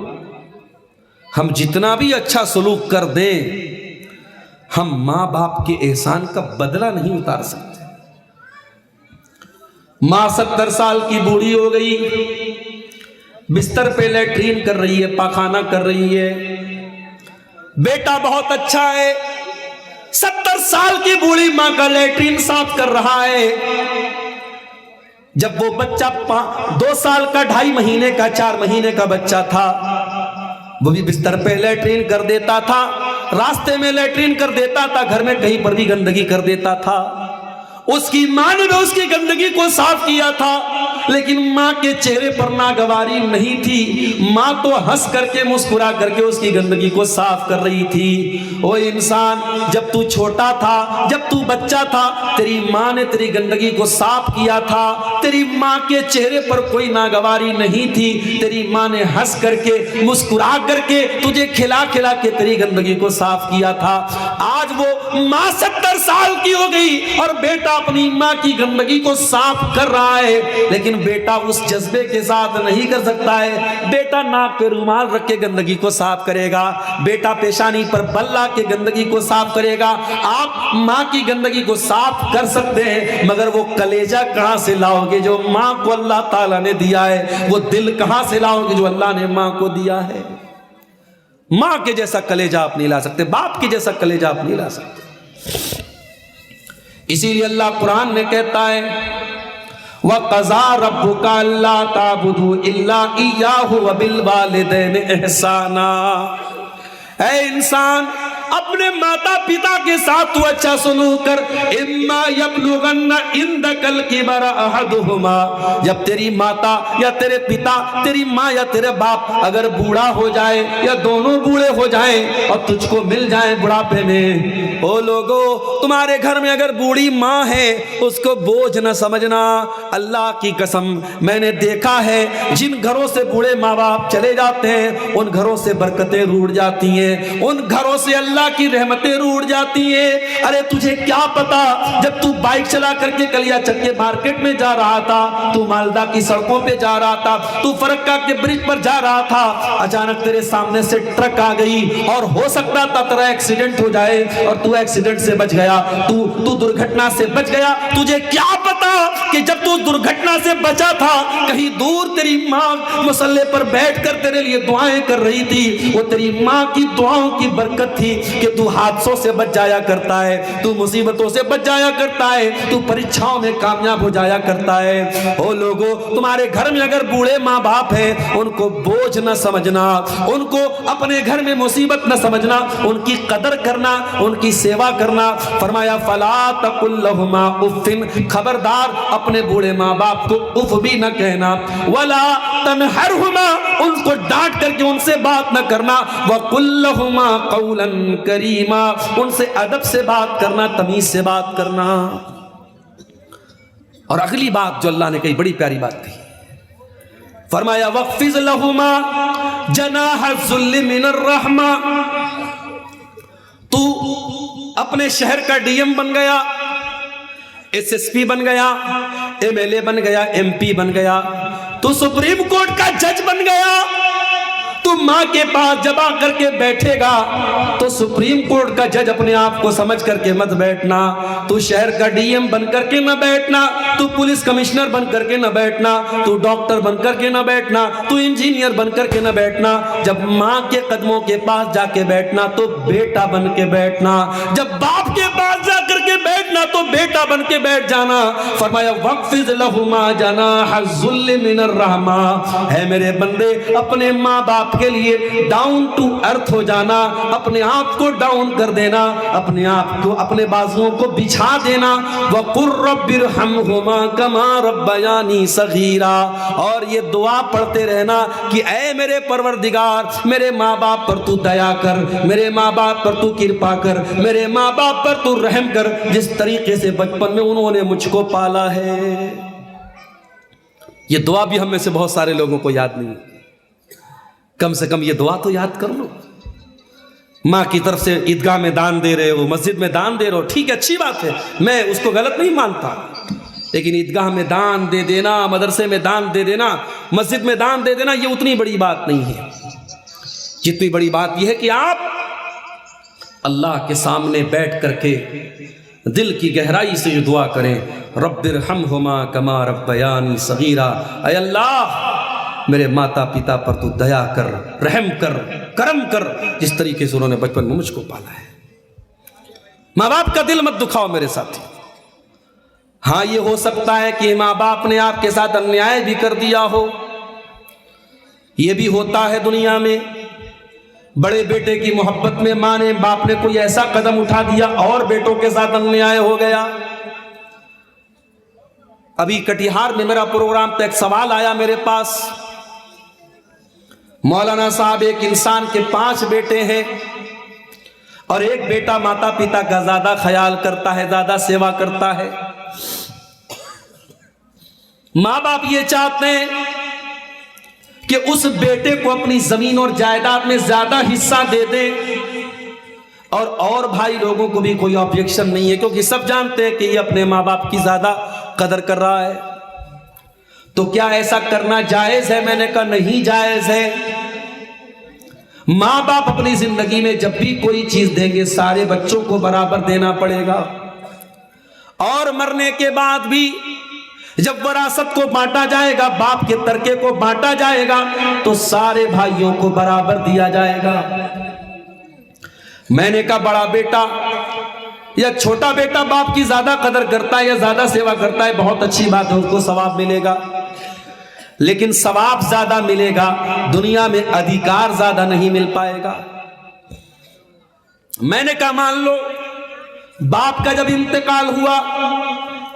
ہم جتنا بھی اچھا سلوک کر دیں، ہم ماں باپ کے احسان کا بدلہ نہیں اتار سکتے. ماں 70 سال کی بوڑھی ہو گئی، بستر پہ لیٹرین کر رہی ہے، پاخانہ کر رہی ہے. بیٹا بہت اچھا ہے، 70 سال کی بوڑھی ماں کا لیٹرین صاف کر رہا ہے. جب وہ بچہ 2 سال کا، 2.5 مہینے کا، 4 مہینے کا بچہ تھا، وہ بھی بستر پہ لیٹرین کر دیتا تھا، راستے میں لیٹرین کر دیتا تھا، گھر میں کہیں پر بھی گندگی کر دیتا تھا. اس کی ماں نے بھی اس کی گندگی کو صاف کیا تھا، لیکن ماں کے چہرے پر ناگواری نہیں تھی. ماں تو ہنس کر کے، مسکرا کر کے اس کی گندگی کو صاف کر رہی تھی. او انسان، جب تو چھوٹا تھا، جب تو بچہ تھا، تیری ماں نے تیری گندگی کو صاف کیا تھا. تیری ماں کے چہرے پر کوئی ناگواری نہیں تھی. تیری ماں نے ہنس کر کے، مسکرا کر کے تجھے کھلا کھلا کے تیری گندگی کو صاف کیا تھا. آج وہ ماں 70 سال کی ہو گئی اور بیٹا اپنی ماں کی گندگی کو صاف کر رہا ہے، لیکن بیٹا اس جذبے کے ساتھ نہیں کر سکتا ہے. بیٹا ناک پہ رومال رکھ کے گندگی کو صاف کرے گا، بیٹا پیشانی پر بل لا کے گندگی کو صاف کرے گا. آپ ماں کی گندگی کو صاف کر سکتے ہیں، مگر وہ کلیجہ کہاں سے لاؤ گے جو ماں کو اللہ تعالیٰ نے دیا ہے؟ وہ دل کہاں سے لاؤ گے جو اللہ نے ماں کو دیا ہے؟ ماں کے جیسا کلیجہ آپ نہیں لا سکتے، باپ کے جیسا کلیجہ آپ نہیں لا سکتے. اسی لیے اللہ قرآن میں کہتا ہے وَقَضَىٰ رَبُّكَ أَلَّا تَعْبُدُوا إِلَّا إِيَّاهُ وَبِالْوَالِدَيْنِ إِحْسَانًا. اے انسان، اپنے ماتا پتا کے ساتھ تو اچھا سلوک کر. اما یبلغن عندک الکبر احدہما، جب تیری ماتا یا تیرے پتا، تیری ماں یا تیرے باپ اگر بوڑھا ہو جائے یا دونوں بوڑھے ہو جائیں اور تجھ کو مل جائیں بڑھاپے میں، او لوگو، تمہارے گھر میں اگر بوڑھی ماں ہے اس کو بوجھ نہ سمجھنا. اللہ کی قسم، میں نے دیکھا ہے جن گھروں سے بوڑھے ماں باپ چلے جاتے ہیں ان گھروں سے برکتیں روٹ جاتی ہیں، ان گھروں سے اللہ اللہ کی رحمتیں روٹ جاتی ہیں۔ ارے تجھے کیا پتا، جب تو بائک چلا کر کے کلیا چک کے مارکیٹ میں جا رہا تھا، تو مالدہ کی سڑکوں پہ جا رہا تھا، تو فرقہ کے برج پر جا رہا تھا، اچانک تیرے سامنے سے ٹرک آ گئی اور ہو سکتا تھا تیرا ایکسیڈنٹ ہو جائے اور تو ایکسیڈنٹ سے بچ گیا، تو درگھٹنا سے بچ گیا۔ تجھے کیا پتا کہ جب تو درگھٹنا سے بچا تھا، کہیں دور تیری ماں مصلی پر بیٹھ کر تیرے لیے دعائیں کر رہی تھی، وہ تیری ماں کی دعاؤں کی برکت تھی کہ تو حادثوں سے بچ جایا کرتا ہے، تو مصیبتوں سے بچ جایا کرتا ہے، تو پریچھاؤں میں کامیاب ہو جایا کرتا ہے۔ او لوگو، تمہارے گھر میں اگر بوڑھے ماں باپ ہیں، ان کو بوجھ نہ سمجھنا، ان کو اپنے گھر میں مصیبت نہ سمجھنا، ان کی قدر کرنا، ان کی سیوا کرنا۔ فرمایا فلا تقل لهما اف، خبردار اپنے بوڑھے ماں باپ کو اف بھی نہ کہنا، ولا تنہرہما، ان کو ڈانٹ کر کے ان سے بات نہ کرنا، وقل لهما قولا کریما، ان سے ادب سے بات کرنا، تمیز سے بات کرنا۔ اور اگلی بات جو اللہ نے کہی، بڑی پیاری بات کہی، فرمایا وَخْفِضْ لَهُمَا جَنَاحَ الذُّلِّ مِنَ الرَّحْمَةِ، تو اپنے شہر کا ڈی ایم بن گیا، ایس ایس پی بن گیا، ایم ایل اے بن گیا، ایم پی بن گیا، تو سپریم کورٹ کا جج بن گیا، تو ماں کے پاس جب آ کر کے بیٹھے گا تو سپریم کورٹ کا جج اپنے آپ کو سمجھ کر کے مت بیٹھنا، تو شہر کا ڈی ایم بن کر کے نہ بیٹھنا، تو پولیس کمشنر بن کر کے نہ بیٹھنا، تو ڈاکٹر بن کر کے نہ بیٹھنا، تو انجینئر بن کر کے نہ بیٹھنا۔ جب ماں کے قدموں کے پاس جا کے بیٹھنا تو بیٹا بن کے بیٹھنا، جب باپ کے پاس جا کر کے بیٹھنا تو بیٹا بن کے بیٹھ جانا۔ فرمایا وَخْفِضْ لَهُمَا جَنَاحَ الذُّلِّ مِنَ الرَّحْمَةِ، ہے میرے بندے اپنے ماں باپ کے لیے ڈاؤن ٹو ارتھ ہو جانا، اپنے آپ کو ڈاؤن کر دینا، اپنے آپ کو، اپنے بازوؤں کو بچھا دینا۔ وَقُلْ رَبِّ ارْحَمْهُمَا كَمَا رَبَّيَانِي صَغِيرًا، اور یہ دعا پڑھتے رہنا کہ اے میرے پروردگار، میرے ماں باپ پر تو دیا کر، میرے ماں باپ پر تو کرپا کر، میرے ماں باپ پر تو رحم کر، جس طریقے سے بچپن میں انہوں نے مجھ کو پالا ہے۔ یہ دعا بھی ہم میں سے بہت سارے لوگوں کو یاد نہیں، کم سے کم یہ دعا تو یاد کر لو۔ ماں کی طرف سے عیدگاہ میں دان دے رہے ہو، مسجد میں دان دے رہے ہو، ٹھیک ہے، اچھی بات ہے، میں اس کو غلط نہیں مانتا، لیکن عیدگاہ میں دان دے دینا، مدرسے میں دان دے دینا، مسجد میں دان دے دینا، یہ اتنی بڑی بات نہیں ہے۔ جتنی بڑی بات یہ ہے کہ آپ اللہ کے سامنے بیٹھ کر کے دل کی گہرائی سے یہ دعا کریں، رب ارحمہما کما ربیانی صغیرا، اے اللہ میرے ماتا پتا پر تو دیا کر، رحم کر، کرم کر، جس طریقے سے انہوں نے بچپن میں مجھ کو پالا ہے۔ ماں باپ کا دل مت دکھاؤ میرے ساتھی۔ ہاں یہ ہو سکتا ہے کہ ماں باپ نے آپ کے ساتھ انیائے بھی کر دیا ہو، یہ بھی ہوتا ہے دنیا میں۔ بڑے بیٹے کی محبت میں ماں نے، باپ نے کوئی ایسا قدم اٹھا دیا اور بیٹوں کے ساتھ انیائے ہو گیا۔ ابھی کٹیہار میں میرا پروگرام تو ایک سوال آیا میرے پاس، مولانا صاحب ایک انسان کے 5 بیٹے ہیں اور ایک بیٹا ماتا پتا کا زیادہ خیال کرتا ہے، زیادہ سیوا کرتا ہے۔ ماں باپ یہ چاہتے ہیں کہ اس بیٹے کو اپنی زمین اور جائیداد میں زیادہ حصہ دے دیں، اور بھائی لوگوں کو بھی کوئی آبجیکشن نہیں ہے، کیونکہ سب جانتے ہیں کہ یہ اپنے ماں باپ کی زیادہ قدر کر رہا ہے۔ تو کیا ایسا کرنا جائز ہے؟ میں نے کہا نہیں جائز ہے۔ ماں باپ اپنی زندگی میں جب بھی کوئی چیز دیں گے سارے بچوں کو برابر دینا پڑے گا، اور مرنے کے بعد بھی جب وراثت کو بانٹا جائے گا، باپ کے ترکے کو بانٹا جائے گا، تو سارے بھائیوں کو برابر دیا جائے گا۔ میں نے کہا بڑا بیٹا یا چھوٹا بیٹا باپ کی زیادہ قدر کرتا ہے یا زیادہ سیوا کرتا ہے، بہت اچھی بات ہے، اس کو ثواب ملے گا، لیکن ثواب زیادہ ملے گا، دنیا میں ادھیکار زیادہ نہیں مل پائے گا۔ میں نے کہا مان لو باپ کا جب انتقال ہوا،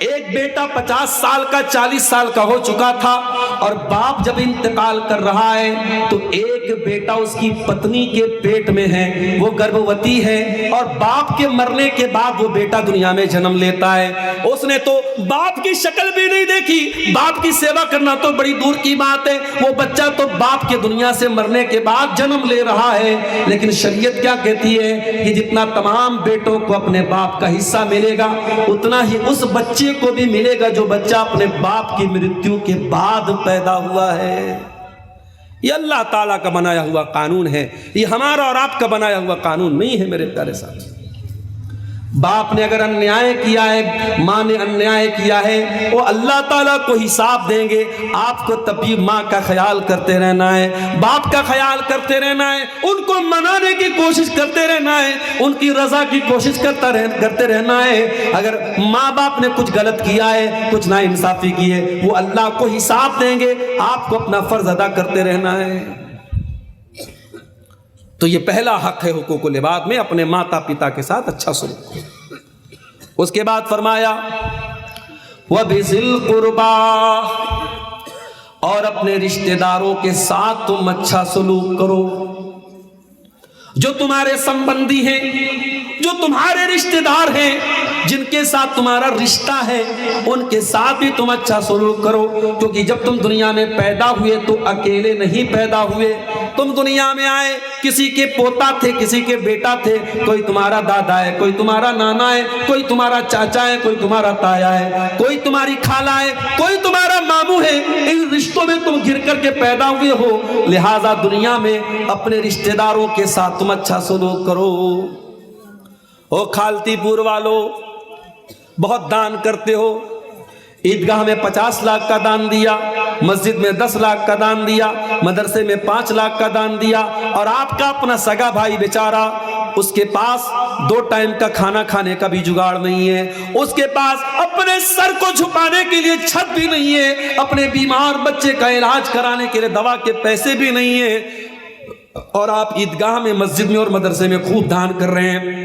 ایک بیٹا 50 سال کا 40 سال کا ہو چکا تھا، اور باپ جب انتقال کر رہا ہے تو ایک بیٹا اس کی پتنی کے پیٹ میں ہے، وہ گربھوتی ہے، اور باپ کے مرنے کے بعد وہ بیٹا دنیا میں جنم لیتا ہے۔ اس نے تو باپ کی شکل بھی نہیں دیکھی، باپ کی سیوا کرنا تو بڑی دور کی بات ہے، وہ بچہ تو باپ کے دنیا سے مرنے کے بعد جنم لے رہا ہے۔ لیکن شریعت کیا کہتی ہے کہ جتنا تمام بیٹوں کو اپنے باپ کا حصہ ملے گا اتنا ہی اس بچے کو بھی ملے گا جو بچہ اپنے باپ کی مرتیو کے بعد پیدا ہوا ہے۔ یہ اللہ تعالیٰ کا بنایا ہوا قانون ہے، یہ ہمارا اور آپ کا بنایا ہوا قانون نہیں ہے میرے پیارے ساتھی۔ باپ نے اگر انیائے کیا ہے، ماں نے انیائے کیا ہے، وہ اللہ تعالیٰ کو حساب دیں گے۔ آپ کو تب بھی ماں کا خیال کرتے رہنا ہے، باپ کا خیال کرتے رہنا ہے، ان کو منانے کی کوشش کرتے رہنا ہے، ان کی رضا کی کوشش کرتے رہنا ہے۔ اگر ماں باپ نے کچھ غلط کیا ہے، کچھ ناانصافی کی ہے، وہ اللہ کو حساب دیں گے، آپ کو اپنا فرض ادا کرتے رہنا ہے۔ تو یہ پہلا حق ہے حقوق العباد میں، اپنے ماتا پتا کے ساتھ اچھا سلوک۔ اس کے بعد فرمایا وَبِذِي الْقُرْبَى، اور اپنے رشتہ داروں کے ساتھ تم اچھا سلوک کرو، جو تمہارے سمبندی ہیں، جو تمہارے رشتہ دار ہیں، جن کے ساتھ تمہارا رشتہ ہے، ان کے ساتھ بھی تم اچھا سلوک کرو، کیونکہ جب تم دنیا میں پیدا ہوئے تو اکیلے نہیں پیدا ہوئے، تم دنیا میں آئے، کسی کے پوتا تھے، کسی کے بیٹا تھے، کوئی تمہارا دادا ہے، کوئی تمہارا نانا ہے، کوئی تمہارا چاچا ہے، کوئی تمہارا تایا ہے، کوئی تمہاری خالہ ہے، کوئی تمہارا ماموں ہے۔ ان رشتوں میں تم گر کر کے پیدا ہوئے ہو، لہٰذا دنیا میں اپنے رشتہ داروں کے ساتھ تم اچھا سلوک کرو۔ او کھالتی پور والو، بہت دان کرتے ہو، عیدگاہ میں 50 لاکھ کا دان دیا، مسجد میں 10 لاکھ کا دان دیا، مدرسے میں 5 لاکھ کا دان دیا، اور آپ کا اپنا سگا بھائی بیچارہ، اس کے پاس 2 ٹائم کا کھانا کھانے کا بھی جگاڑ نہیں ہے، اس کے پاس اپنے سر کو چھپانے کے لیے چھت بھی نہیں ہے، اپنے بیمار بچے کا علاج کرانے کے لیے دوا کے پیسے بھی نہیں ہے، اور آپ عیدگاہ میں، مسجد میں اور مدرسے میں خوب دان کر رہے ہیں۔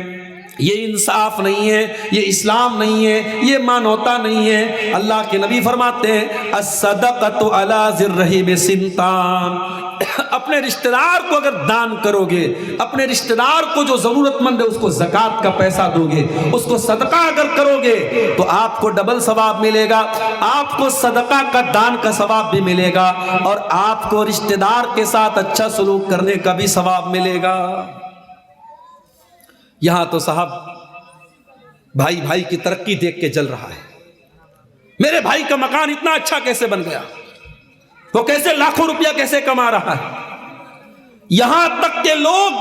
یہ انصاف نہیں ہے، یہ اسلام نہیں ہے، یہ مانوتا نہیں ہے۔ اللہ کے نبی فرماتے ہیں الصدقۃ علی ذی الرحم سنتان، اپنے رشتہ دار کو اگر دان کرو گے، اپنے رشتہ دار کو جو ضرورت مند ہے اس کو زکوٰۃ کا پیسہ دو گے، اس کو صدقہ اگر کرو گے تو آپ کو ڈبل ثواب ملے گا، آپ کو صدقہ کا دان کا ثواب بھی ملے گا، اور آپ کو رشتہ دار کے ساتھ اچھا سلوک کرنے کا بھی ثواب ملے گا۔ یہاں تو صاحب بھائی بھائی کی ترقی دیکھ کے جل رہا ہے، میرے بھائی کا مکان اتنا اچھا کیسے بن گیا، وہ کیسے لاکھوں روپیہ کیسے کما رہا ہے۔ یہاں تک کہ لوگ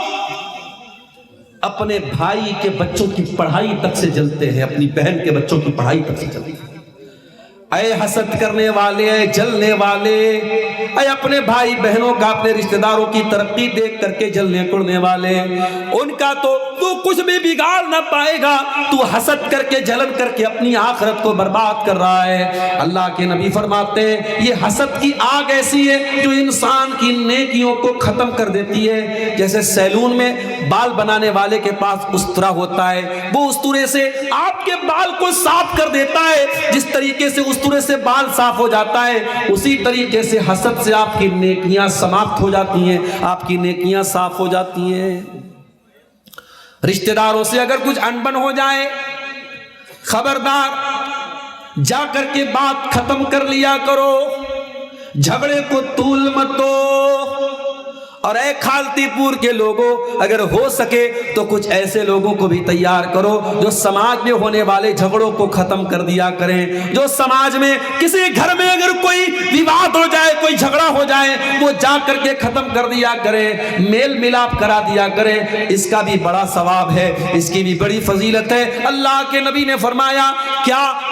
اپنے بھائی کے بچوں کی پڑھائی تک سے جلتے ہیں، اپنی بہن کے بچوں کی پڑھائی تک سے جلتے ہیں۔ اے حسد کرنے والے، اے جلنے والے، اے اپنے بھائی بہنوں کا، اپنے رشتہ داروں کی ترقی دیکھ کر کے جلنے کڑنے والے، ان کا تو کچھ بھی بگاڑ نہ پائے گا، تو حسد کر کے جلن کر کے اپنی آخرت کو برباد کر رہا ہے۔ اللہ کے نبی فرماتے ہیں یہ حسد کی آگ ایسی ہے جو انسان کی نیکیوں کو ختم کر دیتی ہے۔ جیسے سیلون میں بال بنانے والے کے پاس استرا ہوتا ہے، وہ استرے سے آپ کے بال کو صاف کر دیتا ہے، جس طریقے سے استرے سے بال صاف ہو جاتا ہے، اسی طریقے سے حسد سے آپ کی نیکیاں سماپت ہو جاتی ہیں، آپ کی نیکیاں صاف ہو جاتی ہیں۔ رشتہ داروں سے اگر کچھ انبن ہو جائے، خبردار جا کر کے بات ختم کر لیا کرو، جھگڑے کو طول مت دو۔ اور اے کھالتی پور کے لوگوں، اگر ہو سکے تو کچھ ایسے لوگوں کو بھی تیار کرو جو سماج میں ہونے والے جھگڑوں کو ختم کر دیا کریں، جو سماج میں کسی گھر میں اگر کوئی وواد ہو جائے، کوئی جھگڑا ہو جائے، وہ جا کر کے ختم کر دیا کریں، میل ملاپ کرا دیا کریں۔ اس کا بھی بڑا ثواب ہے، اس کی بھی بڑی فضیلت ہے۔ اللہ کے نبی نے فرمایا کیا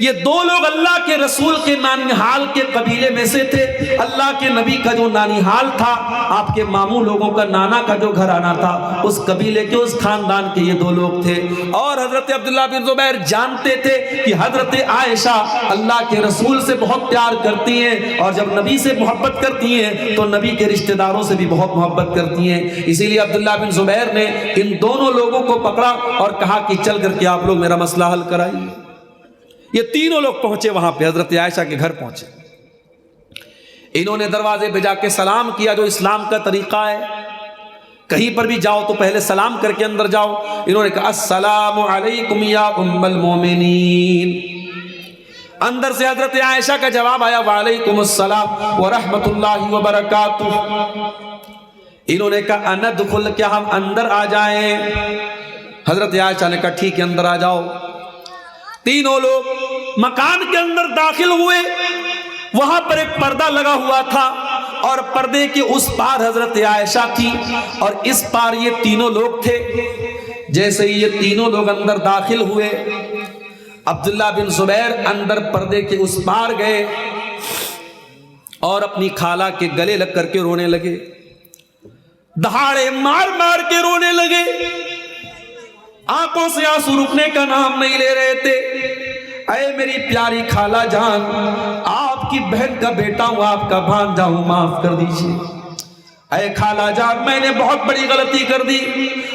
یہ دو لوگ اللہ کے رسول کے نانیحال کے قبیلے میں سے تھے. اللہ کے نبی کا جو نانیحال تھا، آپ کے ماموں لوگوں کا نانا کا جو گھرانہ تھا، اس قبیلے کے اس خاندان کے یہ دو لوگ تھے. اور حضرت عبداللہ بن زبیر جانتے تھے کہ حضرت عائشہ اللہ کے رسول سے بہت پیار کرتی ہیں، اور جب نبی سے محبت کرتی ہیں تو نبی کے رشتہ داروں سے بھی بہت محبت کرتی ہیں. اسی لیے عبداللہ بن زبیر نے ان دونوں لوگوں کو پکڑا اور کہا کہ چل کر کے آپ لوگ میرا مسئلہ حل کرائیے. یہ تینوں لوگ پہنچے وہاں پہ، حضرت عائشہ کے گھر پہنچے. انہوں نے دروازے پہ جا کے سلام کیا، جو اسلام کا طریقہ ہے. کہیں پر بھی جاؤ تو پہلے سلام کر کے اندر جاؤ. انہوں نے کہا السلام علیکم یا ام المومنین. اندر سے حضرت عائشہ کا جواب آیا وعلیکم السلام ورحمت اللہ وبرکاتہ. انہوں نے کہا اندخل، کیا ہم اندر آ جائیں؟ حضرت عائشہ نے کہا ٹھیک ہے اندر آ جاؤ. تینوں لوگ مکان کے اندر داخل ہوئے. وہاں پر ایک پردہ لگا ہوا تھا اور پردے کے اس پار حضرت عائشہ تھی اور اس پار یہ تینوں لوگ تھے. جیسے ہی یہ تینوں لوگ اندر داخل ہوئے، عبداللہ بن زبیر اندر پردے کے اس پار گئے اور اپنی خالہ کے گلے لگ کر کے رونے لگے. دہاڑے مار مار کے رونے لگے. آنکھوں سے آنسو رکنے کا نام نہیں لے رہے تھے. اے میری پیاری خالہ جان، آپ کی بہن کا بیٹا ہوں، آپ کا بھانجا ہوں، معاف کر دیجیے. اے خالہ جان، میں نے بہت بڑی غلطی کر دی،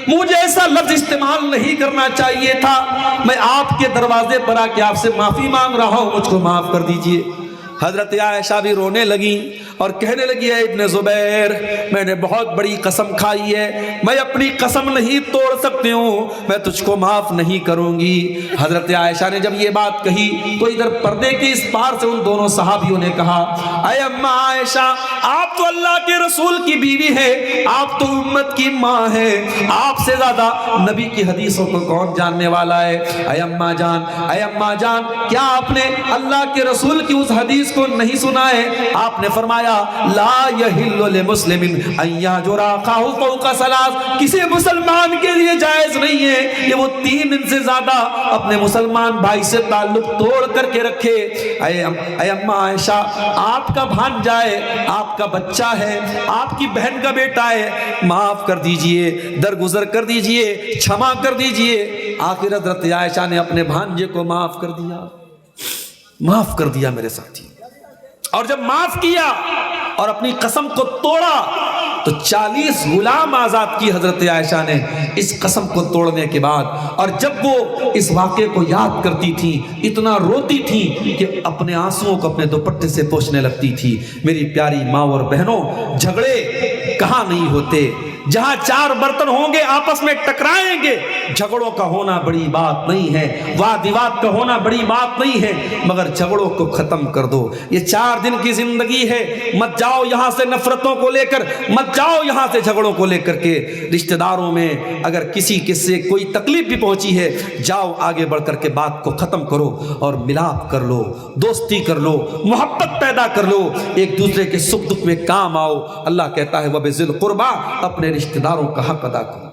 مجھے ایسا لفظ استعمال نہیں کرنا چاہیے تھا. میں آپ کے دروازے پر آ کے آپ سے معافی مانگ رہا ہوں، مجھ کو معاف کر دیجیے. حضرت عائشہ بھی رونے لگی اور کہنے لگی اے ابن زبیر، میں نے بہت بڑی قسم کھائی ہے، میں اپنی قسم نہیں توڑ سکتی ہوں، میں تجھ کو معاف نہیں کروں گی. حضرت عائشہ نے جب یہ بات کہی تو ادھر پردے کے اس پار سے ان دونوں صحابیوں نے کہا اے اماں عائشہ، آپ تو اللہ کے رسول کی بیوی ہے، آپ تو امت کی ماں ہے، آپ سے زیادہ نبی کی حدیثوں کو کون جاننے والا ہے؟ اے اماں جان، اے اماں جان، کیا آپ نے اللہ کے رسول کی اس حدیث کو نہیں سنا ہے؟ آپ نے فرمایا لا یحل لمسلم ان یہجر اخاہ فوق ثلاث. کسی مسلمان کے لیے جائز نہیں ہے کہ وہ 3 دن سے زیادہ اپنے مسلمان بھائی سے تعلق توڑ کر کے رکھے. اے اماں عائشہ، آپ کا بھانجا ہے، آپ کا بچہ ہے، آپ کی بہن کا بیٹا ہے، معاف کر دیجئے، درگزر کر دیجئے، چھما کر دیجئے. آخر حضرت عائشہ نے اپنے بھانجے کو معاف کر دیا. معاف کر دیا میرے ساتھی. اور جب معاف کیا اور اپنی قسم کو توڑا تو 40 غلام آزاد کی حضرت عائشہ نے اس قسم کو توڑنے کے بعد. اور جب وہ اس واقعے کو یاد کرتی تھی اتنا روتی تھی کہ اپنے آنسوؤں کو اپنے دوپٹے سے پوچھنے لگتی تھی. میری پیاری ماں اور بہنوں، جھگڑے کہاں نہیں ہوتے؟ جہاں 4 برتن ہوں گے آپس میں ٹکرائیں گے. جھگڑوں کا ہونا بڑی بات نہیں ہے، واد واد کا ہونا بڑی بات نہیں ہے، مگر جھگڑوں کو ختم کر دو. یہ 4 دن کی زندگی ہے. مت جاؤ یہاں سے نفرتوں کو لے کر، مت جاؤ یہاں سے جھگڑوں کو لے کر کے. رشتہ داروں میں اگر کسی سے کوئی تکلیف بھی پہنچی ہے، جاؤ آگے بڑھ کر کے بات کو ختم کرو اور ملاپ کر لو، دوستی کر لو، محبت پیدا کر لو، ایک دوسرے کے سکھ دکھ میں کام آؤ. اللہ کہتا ہے وَبِذِل قُرْبَى، اپنے رشتہ داروں کا حق ادا کرو.